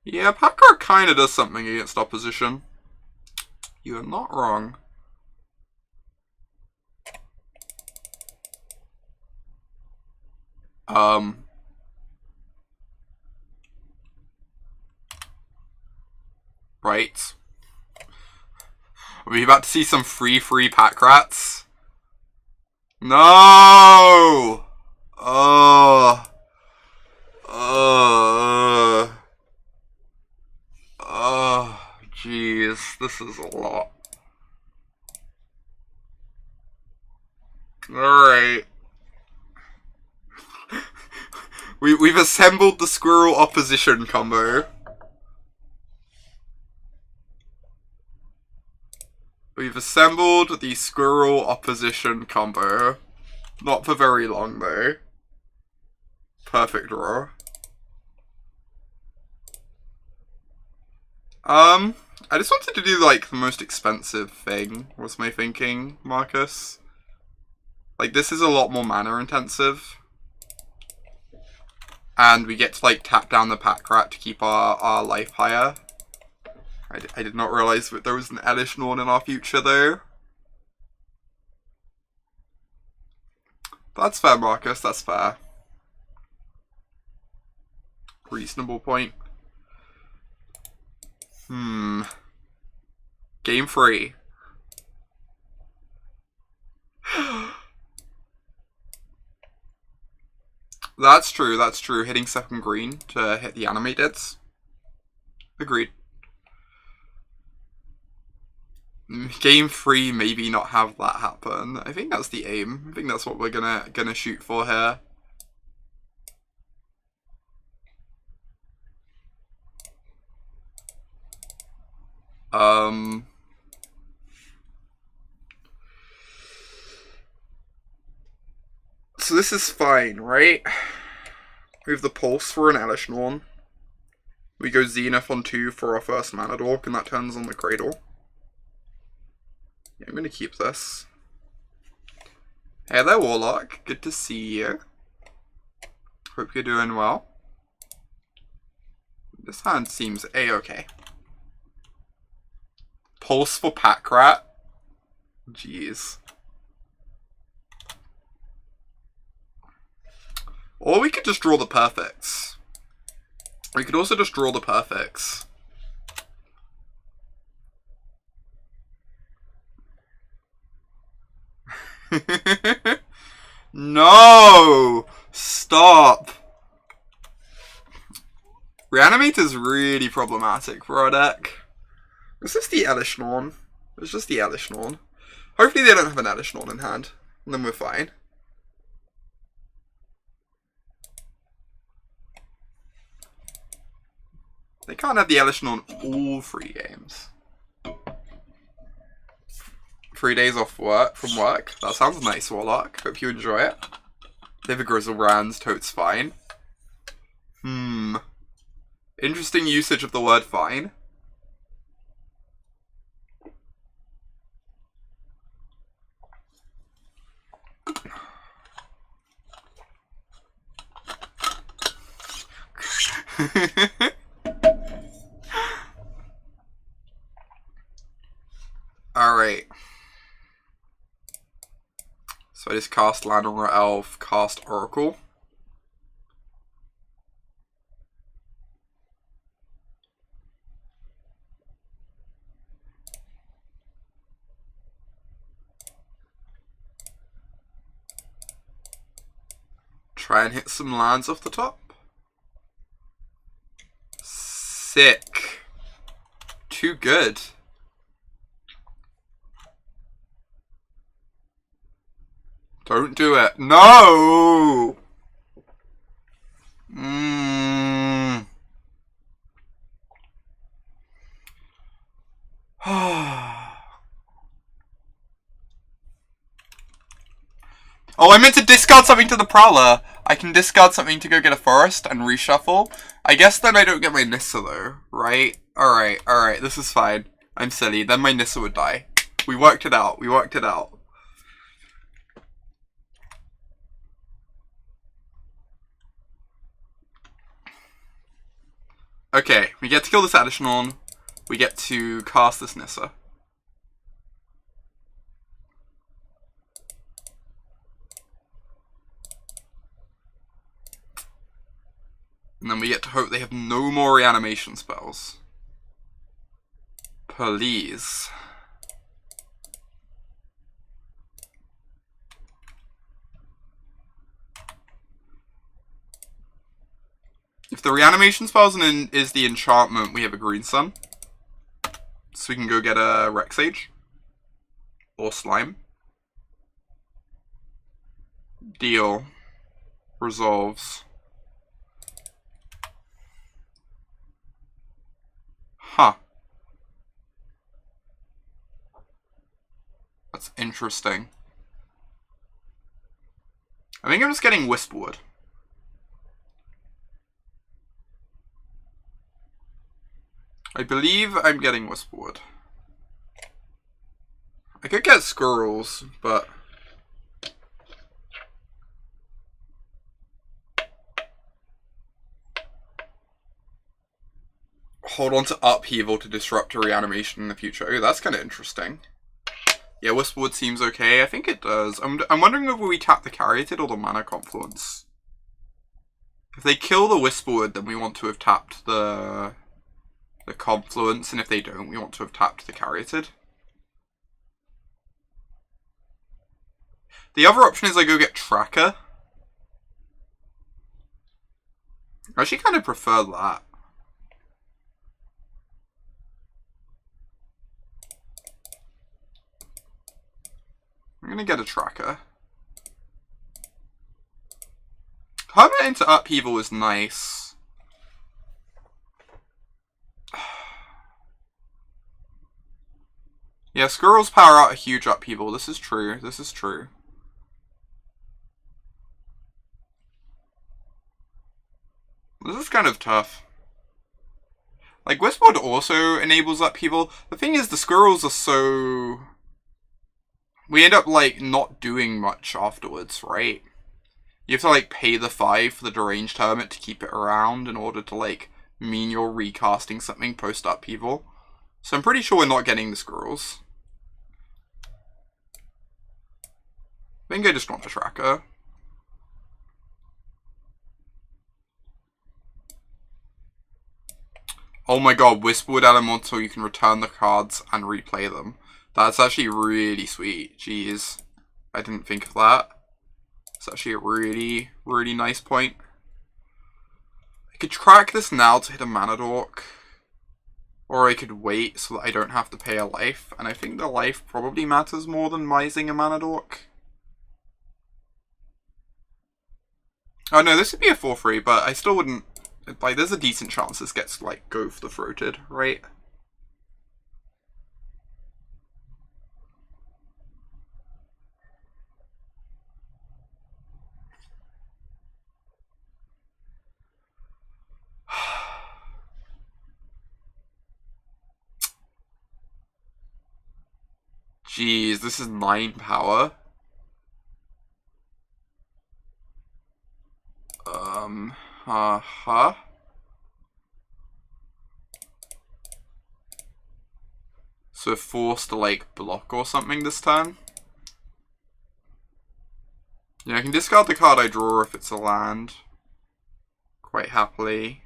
Yeah, Packer kind of does something against opposition. You are not wrong. Right. Are we about to see some free pack rats? No! Jeez, this is a lot. Alright. We've assembled the squirrel opposition combo. We've assembled the squirrel opposition combo. Not for very long, though. Perfect draw. I just wanted to do, like, the most expensive thing, was my thinking, Marcus. Like, this is a lot more mana intensive. And we get to, like, tap down the pack rat to keep our life higher. I did not realize that there was an Elesh Norn in our future, though. That's fair, Marcus, that's fair. Reasonable point. Game 3. That's true. Hitting second green to hit the animateds. Agreed. Game 3, maybe not have that happen. I think that's the aim. I think that's what we're gonna shoot for here. So this is fine, right? We have the Pulse for an Elesh Norn. We go Zenith on 2 for our first Mana Dork, and that turns on the Cradle. Yeah, I'm gonna keep this. Hey there, Warlock. Good to see you. Hope you're doing well. This hand seems a-okay. Pulse for Pack Rat. Jeez. Or we could just draw the perfects. We could also just draw the perfects. No! Stop! Reanimate is really problematic for our deck. Is this the Elesh Norn? It's just the Elesh Norn. Hopefully they don't have an Elesh Norn in hand, and then we're fine. They can't have the Elesh Norn all 3 games. 3 days off work from work. That sounds nice, Warlock. Hope you enjoy it. They have a Grizzlebrand, totes fine. Interesting usage of the word fine. Alright. So I just cast Llanowar Elf, cast Oracle. Try and hit some lands off the top. Sick. Too good. Don't do it. No! Oh, I meant to discard something to the Prowler. I can discard something to go get a forest and reshuffle. I guess then I don't get my Nissa though, right? Alright, this is fine. I'm silly. Then my Nissa would die. We worked it out. We worked it out. Okay, we get to kill this Elesh Norn. We get to cast this Nissa. And then we get to hope they have no more reanimation spells. Please. If the reanimation spells is the enchantment, we have a Green Sun. So we can go get a Rexage. Or Slime. Deal. Resolves. Huh. That's interesting. I think I'm just getting Whisperwood. I believe I'm getting Whisperwood. I could get Squirrels, but... hold on to Upheaval to disrupt a reanimation in the future. Oh, that's kind of interesting. Yeah, Whisperwood seems okay. I think it does. I'm wondering if we tap the Caryatid or the Mana Confluence. If they kill the Whisperwood, then we want to have tapped the Confluence, and if they don't, we want to have tapped the Caryatid. The other option is I go get Tracker. I actually kind of prefer that. I'm gonna get a Tracker. Permanent into Upheaval is nice. Yeah, squirrels power out a huge upheaval. This is true. This is true. This is kind of tough. Like, Whisperwood also enables upheaval. The thing is, the squirrels are so... We end up, like, not doing much afterwards, right? You have to, like, pay the 5 for the Deranged Hermit to keep it around in order to, like, mean you're recasting something post-upheaval. So I'm pretty sure we're not getting the squirrels. I think I just want the tracker. Oh my god, Whisperwood Elemental, you can return the cards and replay them. That's actually really sweet. Jeez. I didn't think of that. It's actually a really, really nice point. I could track this now to hit a Mana Dork. Or I could wait so that I don't have to pay a life. And I think the life probably matters more than mising a Mana Dork. Oh no, this would be a 4-3, but I still wouldn't... Like, there's a decent chance this gets, like, Goth the Throated, right? Jeez, this is 9 power. So forced to, like, block or something this turn. Yeah, I can discard the card I draw if it's a land. Quite happily.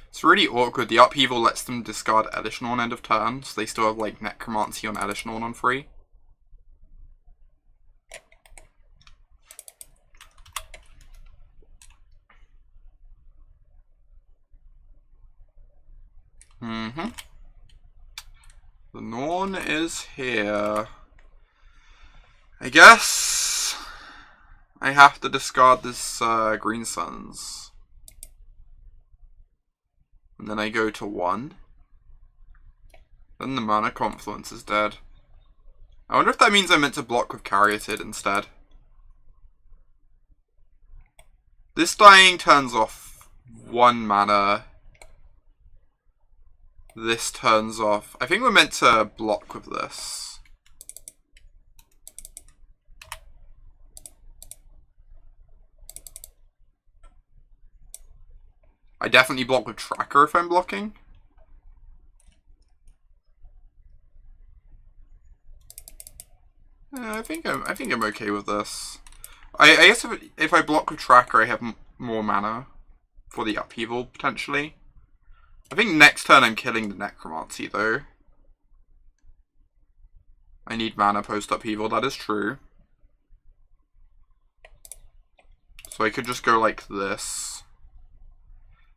It's really awkward. The upheaval lets them discard Elish Norn end of turn, so they still have, like, Necromancy on Elish Norn on free. The Norn is here. I guess I have to discard this Green Suns. And then I go to 1. Then the Mana Confluence is dead. I wonder if that means I meant to block with Caryatid instead. This dying turns off 1 mana. This turns off... I think we're meant to block with this. I definitely block with Tracker if I'm blocking. I think I'm okay with this. I guess if I block with Tracker, I have more mana for the upheaval potentially. I think next turn I'm killing the Necromancy though. I need mana post upheaval. That is true. So I could just go like this.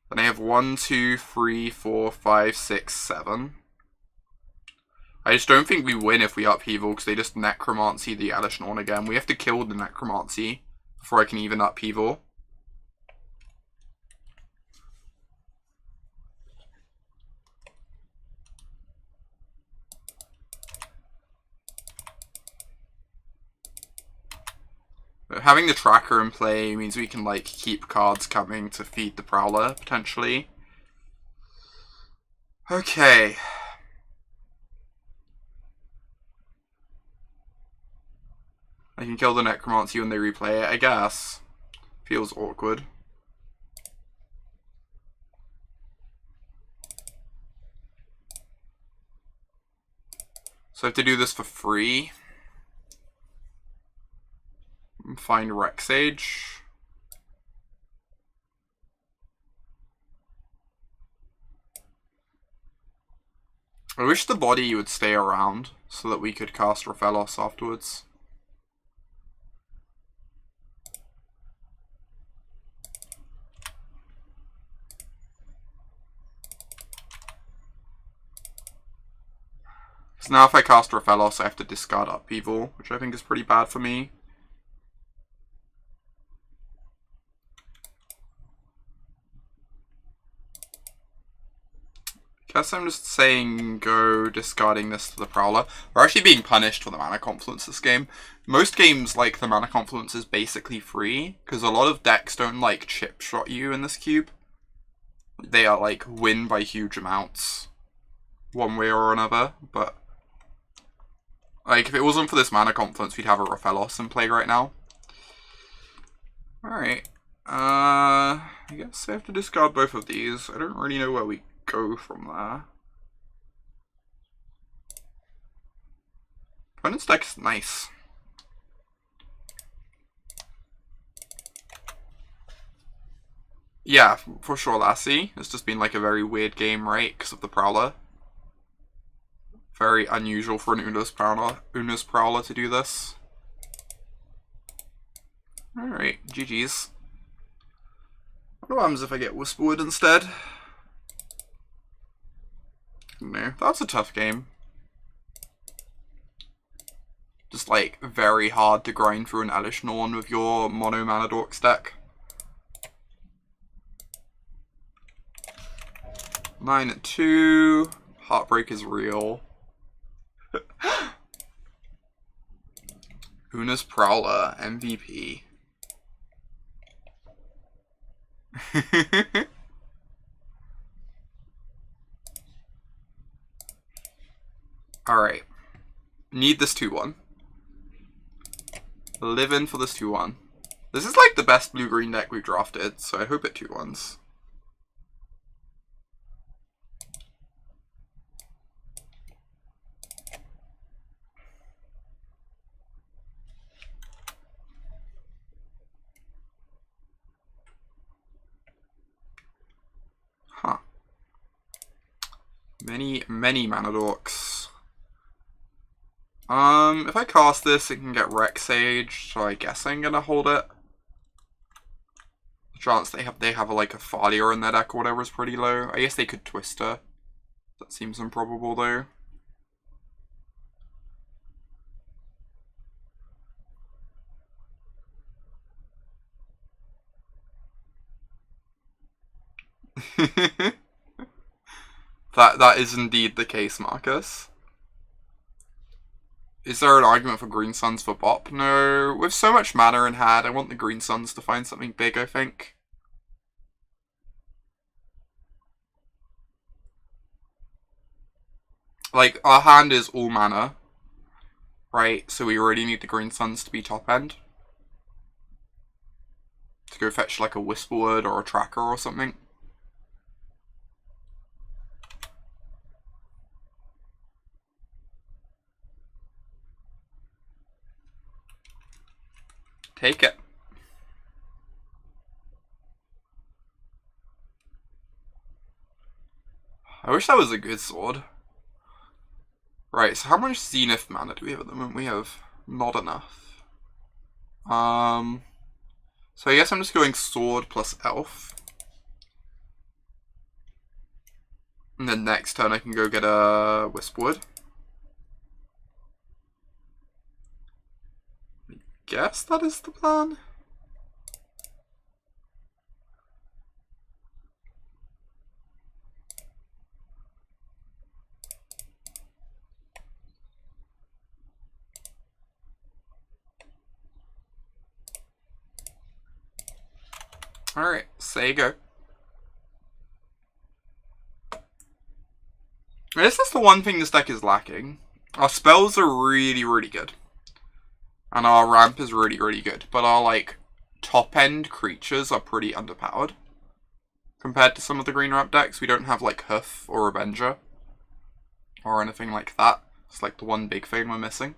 Then I have 1, 2, 3, 4, 5, 6, 7. I just don't think we win if we upheaval because they just Necromancy the Elish Norn again. We have to kill the Necromancy before I can even upheaval. Having the Tracker in play means we can, like, keep cards coming to feed the Prowler, potentially. Okay. I can kill the Necromancy when they replay it, I guess. Feels awkward. So I have to do this for free. Find Rexage. I wish the body would stay around so that we could cast Raphelos afterwards. Because now if I cast Raphelos, I have to discard Upheaval, which I think is pretty bad for me. Guess I'm just saying go discarding this to the Prowler. We're actually being punished for the Mana Confluence this game. Most games, like, the Mana Confluence is basically free, because a lot of decks don't, like, chip shot you in this cube. They are, like, win by huge amounts, one way or another, but, like, if it wasn't for this Mana Confluence, we'd have a Rofellos in play right now. Alright, I guess I have to discard both of these. I don't really know where we go from there. Opponent's deck is nice. Yeah, for sure, Lassie. It's just been like a very weird game, right? Because of the Prowler. Very unusual for an Una's Prowler to do this. Alright, GG's. What happens if I get Whisperwood instead? No, that's a tough game. Just like very hard to grind through an Elish Norn with your mono mana Dorks deck. 9-2. Heartbreak is real. Una's Prowler, MVP. Alright. Need this 2-1. Live in for this 2-1. This is like the best blue-green deck we've drafted, so I hope it 2-1s. Huh. Many mana Dorks. If I cast this, it can get Rexage, so I guess I'm gonna hold it. The chance they have like a Thalia in their deck or whatever is pretty low. I guess they could Twister. That seems improbable though. That is indeed the case, Marcus. Is there an argument for Green Suns for Bop? No. With so much mana in hand, I want the Green Suns to find something big, I think. Like, our hand is all mana, right? So we already need the Green Suns to be top end. To go fetch like a Whisperwood or a Tracker or something. Take it. I wish that was a good sword. Right, so how much Zenith mana do we have at the moment? We have not enough. So I guess I'm just going sword plus elf. And then next turn I can go get a Whisperwood. I guess that is the plan. Alright, say go. This is the one thing this deck is lacking. Our spells are really, really good. And our ramp is really, really good. But our, like, top-end creatures are pretty underpowered. Compared to some of the green ramp decks, we don't have, like, Hoof or Avenger. Or anything like that. It's like the one big thing we're missing.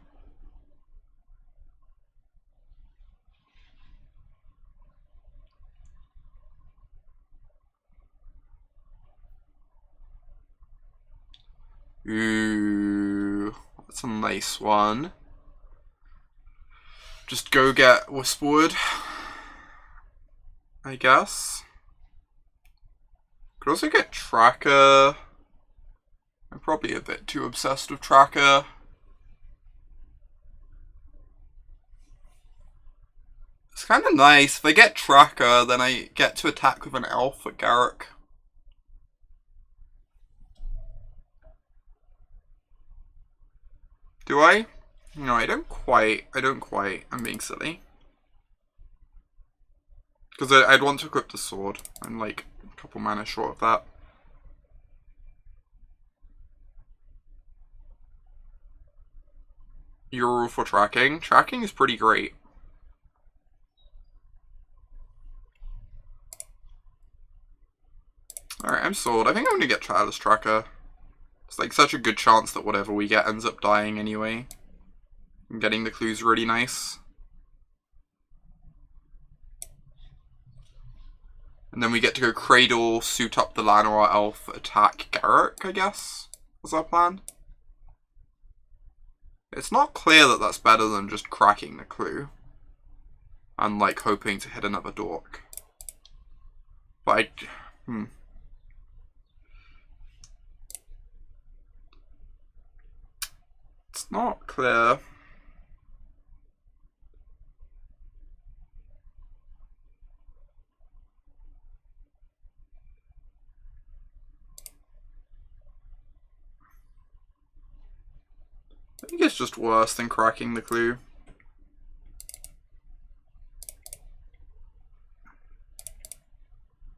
Ooh, that's a nice one. Just go get Whisperwood, I guess. Could also get Tracker. I'm probably a bit too obsessed with Tracker. It's kind of nice. If I get Tracker, then I get to attack with an elf at Garruk. Do I? No, I don't quite. I'm being silly. Because I'd want to equip the sword. I'm like a couple mana short of that. Your rule for tracking? Tracking is pretty great. Alright, I'm sold. I think I'm gonna get Childless Tracker. It's like such a good chance that whatever we get ends up dying anyway. And getting the clues really nice. And then we get to go Cradle, suit up the Llanowar Elf, attack Garruk, I guess? Was our plan? It's not clear that that's better than just cracking the clue. And like hoping to hit another dork. But It's not clear. I think it's just worse than cracking the clue.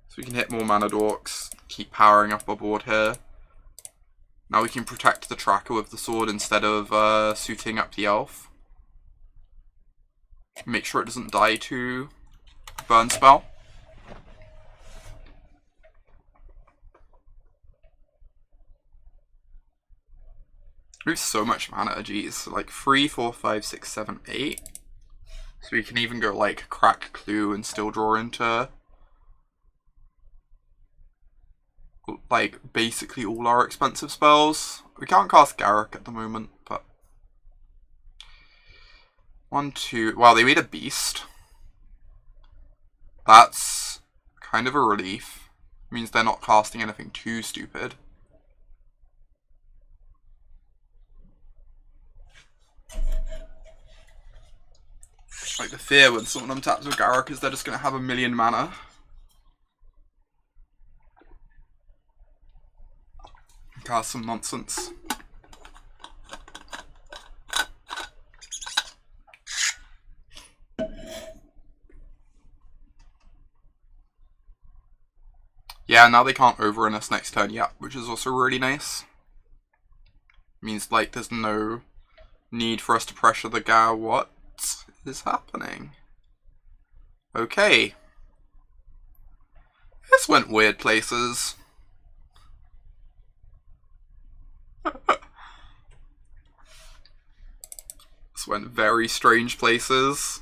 So we can hit more mana dorks, keep powering up our board here. Now we can protect the tracker with the sword instead of suiting up the elf. Make sure it doesn't die to burn spell. We have so much mana, geez. Like 3, 4, 5, 6, 7, 8. So we can even go like crack clue and still draw into like basically all our expensive spells. We can't cast Garruk at the moment, but 1, 2. Wow, they made a beast. That's kind of a relief. It means they're not casting anything too stupid. Like the fear when someone untaps with Garruk is they're just gonna have a million mana. Cast some nonsense. Yeah, now they can't overrun us next turn yet, which is also really nice. Means like there's no need for us to pressure the Gar. What is happening? Okay. This went weird places. This went very strange places.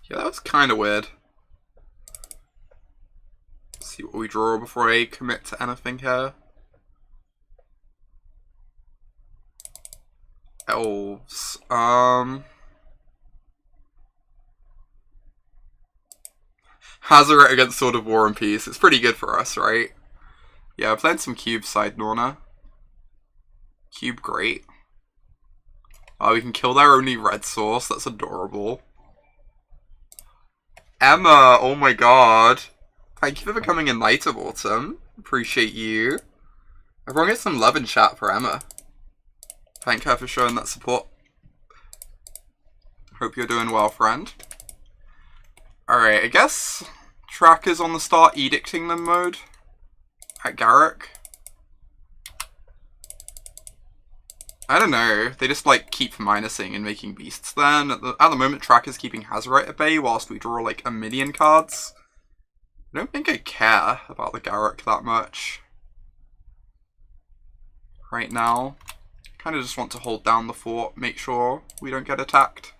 Yeah, that was kind of weird. Let's see what we draw before I commit to anything here. Elves. Hazoret against Sword of War and Peace. It's pretty good for us, right? Yeah, we're playing some Cube side Norna. Cube, great. Oh, we can kill their only red source. That's adorable. Emma, oh my god. Thank you for becoming a Knight of Autumn. Appreciate you. Everyone get some love in chat for Emma. Thank her for showing that support. Hope you're doing well, friend. Alright, I guess Tracker's on the start edicting them mode at Garruk. I don't know, they just like keep minusing and making beasts then. At the moment, Tracker's keeping Hazoret at bay whilst we draw like a million cards. I don't think I care about the Garruk that much right now. Kind of just want to hold down the fort, make sure we don't get attacked.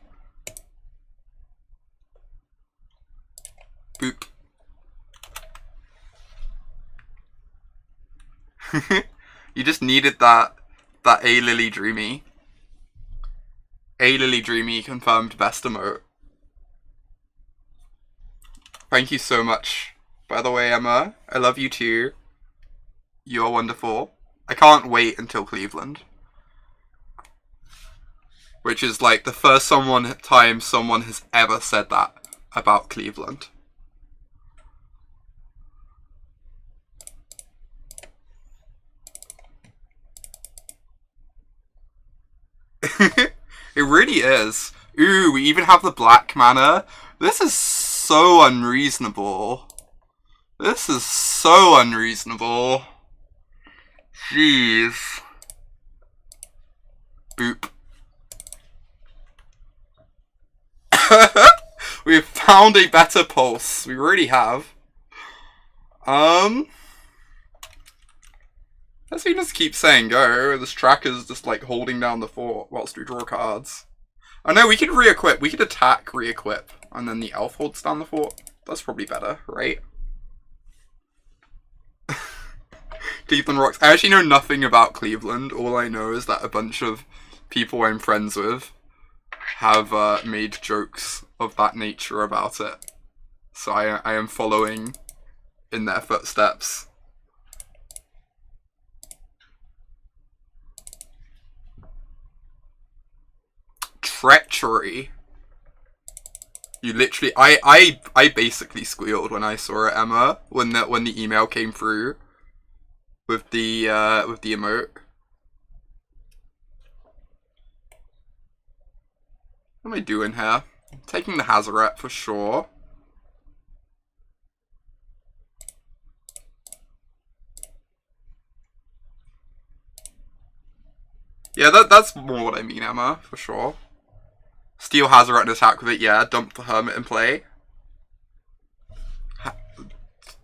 Boop. You just needed that A-Lily Dreamy. A-Lily Dreamy confirmed best emote. Thank you so much. By the way, Emma, I love you too. You are wonderful. I can't wait until Cleveland. Which is like the first time someone has ever said that about Cleveland. It really is. Ooh, we even have the black mana. This is so unreasonable. This is so unreasonable. Jeez. Boop. We've found a better pulse. We really have. Let's just keep saying go. This tracker's just like holding down the fort whilst we draw cards. Oh no, we could re-equip. We could attack, re-equip, and then the elf holds down the fort. That's probably better, right? Cleveland rocks. I actually know nothing about Cleveland. All I know is that a bunch of people I'm friends with have made jokes of that nature about it. So I am following in their footsteps. Treachery. You literally, I basically squealed when I saw it, Emma, when the email came through with the emote. What am I doing here? I'm taking the Hazoret for sure. Yeah, that's more what I mean, Emma, for sure. Steal Hazoret and attack with it, yeah. Dump the Hermit and play.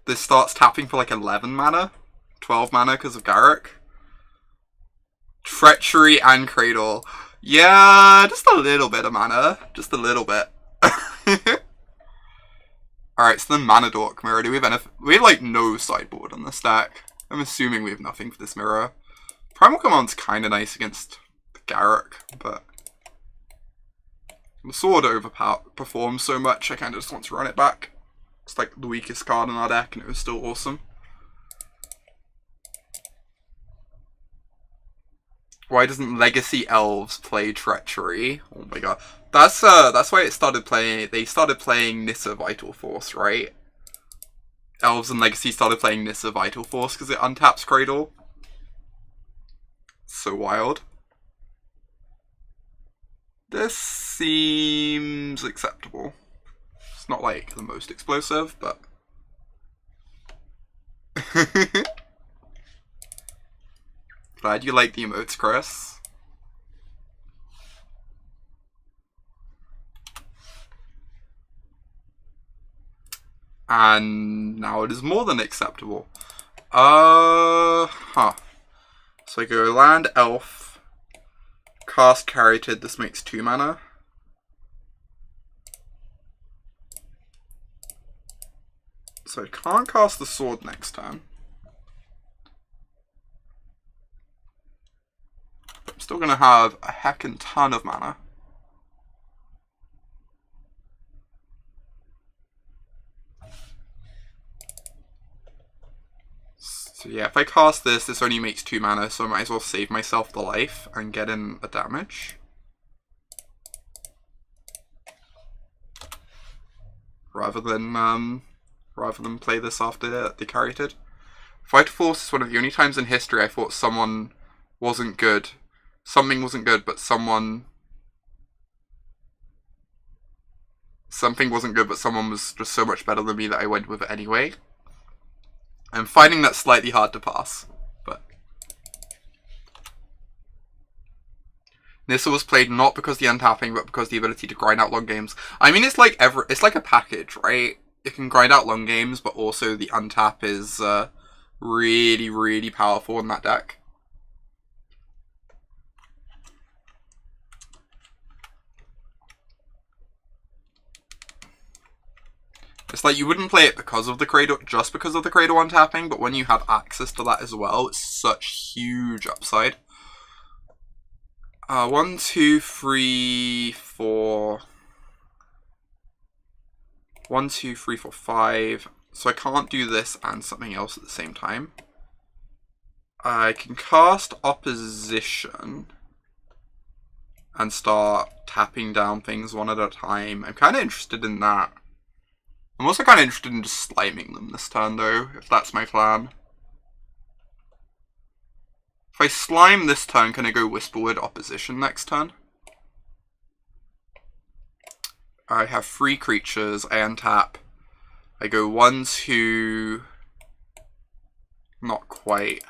This starts tapping for like 11 mana. 12 mana because of Garruk. Treachery and Cradle. Yeah, just a little bit of mana. Just a little bit. Alright, so then Mana Dork Mirror. Do we have anything? We have like no sideboard on this deck. I'm assuming we have nothing for this mirror. Primal Command's kind of nice against Garruk, but the sword overperforms so much, I kind of just want to run it back. It's like the weakest card in our deck, and it was still awesome. Why doesn't Legacy Elves play Treachery? Oh my god, that's why it started playing. They started playing Nissa Vital Force, right? Elves and Legacy started playing Nissa Vital Force because it untaps Cradle. So wild. This seems acceptable. It's not like the most explosive, but glad you like the emotes, Chris. And now it is more than acceptable. So I go land elf, cast Caryatid, this makes 2 mana. So I can't cast the sword next turn. I'm still gonna have a heckin' ton of mana. So yeah, if I cast this, this only makes 2 mana, so I might as well save myself the life and get in a damage. Rather than play this after the Caryatid. Vital Force is one of the only times in history I thought someone wasn't good. Something wasn't good, but something wasn't good, but someone was just so much better than me that I went with it anyway. I'm finding that slightly hard to pass, but Nissa was played not because the untapping, but because the ability to grind out long games. I mean, it's like a package, right? It can grind out long games, but also the untap is really, really powerful in that deck. It's like you wouldn't play it because of the Cradle, just because of the Cradle untapping, but when you have access to that as well, it's such huge upside. 1, 2, 3, 4. 1, 2, 3, 4, 5. So I can't do this and something else at the same time. I can cast Opposition and start tapping down things one at a time. I'm kind of interested in that. I'm also kind of interested in just sliming them this turn, though, if that's my plan. If I slime this turn, can I go Whisperwood opposition next turn? I have 3 creatures, I untap. I go 1, 2... Not quite.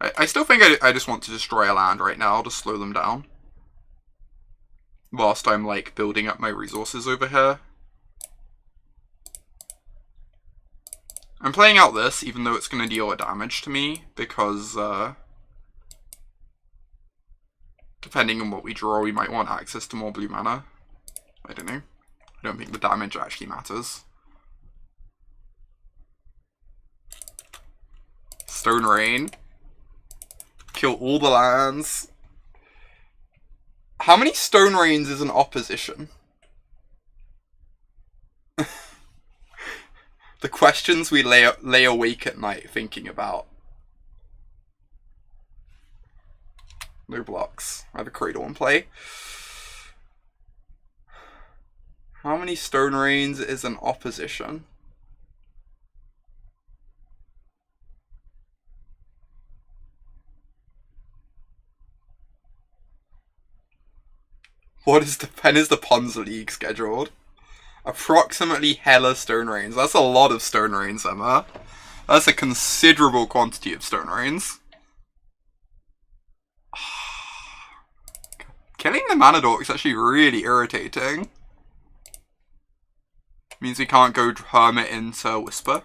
I still think I just want to destroy a land right now, I'll just slow them down. Whilst I'm, like, building up my resources over here. I'm playing out this, even though it's going to deal a damage to me, because, depending on what we draw, we might want access to more blue mana. I don't know. I don't think the damage actually matters. Stone Rain. Kill all the lands. How many Stone Rains is an opposition? The questions we lay awake at night thinking about. No blocks. I have a Cradle in play. How many Stone Rains is an opposition? When is the Ponza League scheduled? Approximately hella Stone Rains. That's a lot of Stone Rains, Emma. That's a considerable quantity of Stone Rains. Killing the Mana Dork is actually really irritating. Means we can't go Hermit into Whisper.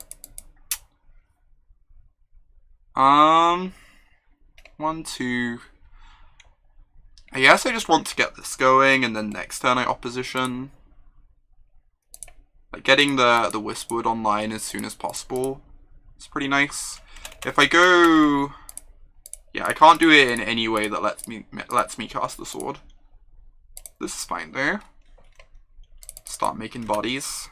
1, 2... I guess I just want to get this going, and then next turn I opposition. Like, getting the Whisperwood online as soon as possible. It's pretty nice. If I go... Yeah, I can't do it in any way that lets me cast the sword. This is fine though. Start making bodies.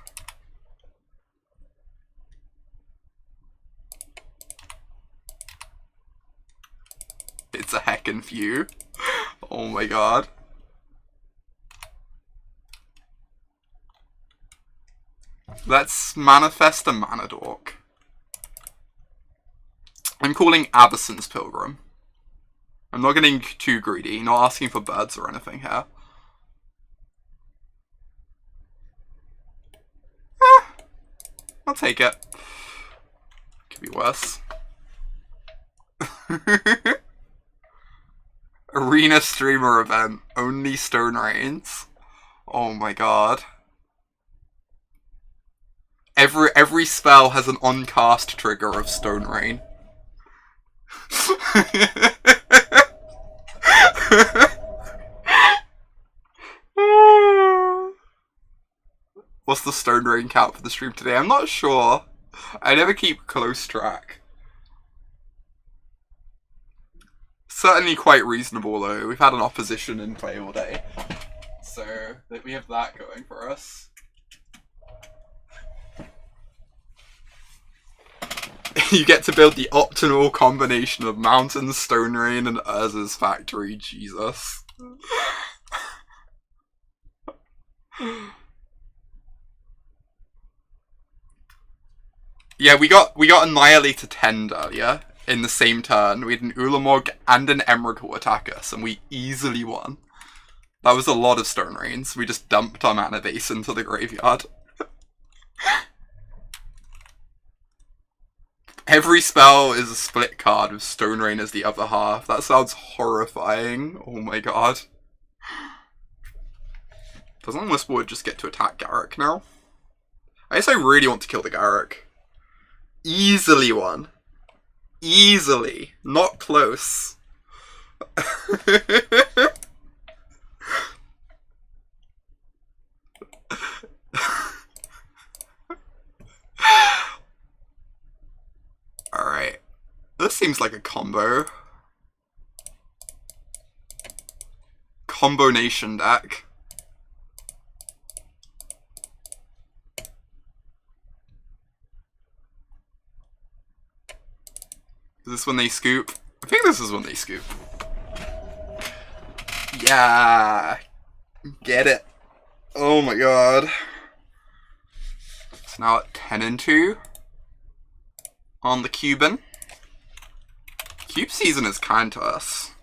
It's a heckin' few. Oh my god. Let's manifest a Mana Dork. I'm calling Aberson's Pilgrim. I'm not getting too greedy, not asking for birds or anything here. I'll take it. Could be worse. Arena streamer event. Only Stone Rains. Oh my god. Every spell has an on-cast trigger of Stone Rain. What's the Stone Rain count for the stream today? I'm not sure. I never keep close track. Certainly quite reasonable though. We've had an opposition in play all day. So we have that going for us. You get to build the optimal combination of Mountain, Stone Rain, and Urza's Factory. Jesus. Yeah, we got Annihilator Tend earlier in the same turn. We had an Ulamog and an Emrakul attack us, and we easily won. That was a lot of Stone Rains. We just dumped our mana base into the graveyard. Every spell is a split card with Stone Rain as the other half. That sounds horrifying. Oh my god. Doesn't Whisperwood just get to attack Garruk now? I guess I really want to kill the Garruk. Easily won. Easily. Not close. Alright. This seems like a combo. Combination deck. Is this when they scoop? I think this is when they scoop. Yeah. Get it. Oh my god. It's now at 10-2. On the Cuban. Cube Season is kind to us.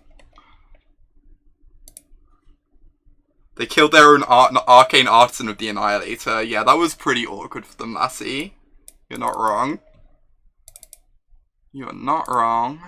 They killed their own arcane artisan with the Annihilator. Yeah, that was pretty awkward for them, Lassie. You're not wrong. You are not wrong.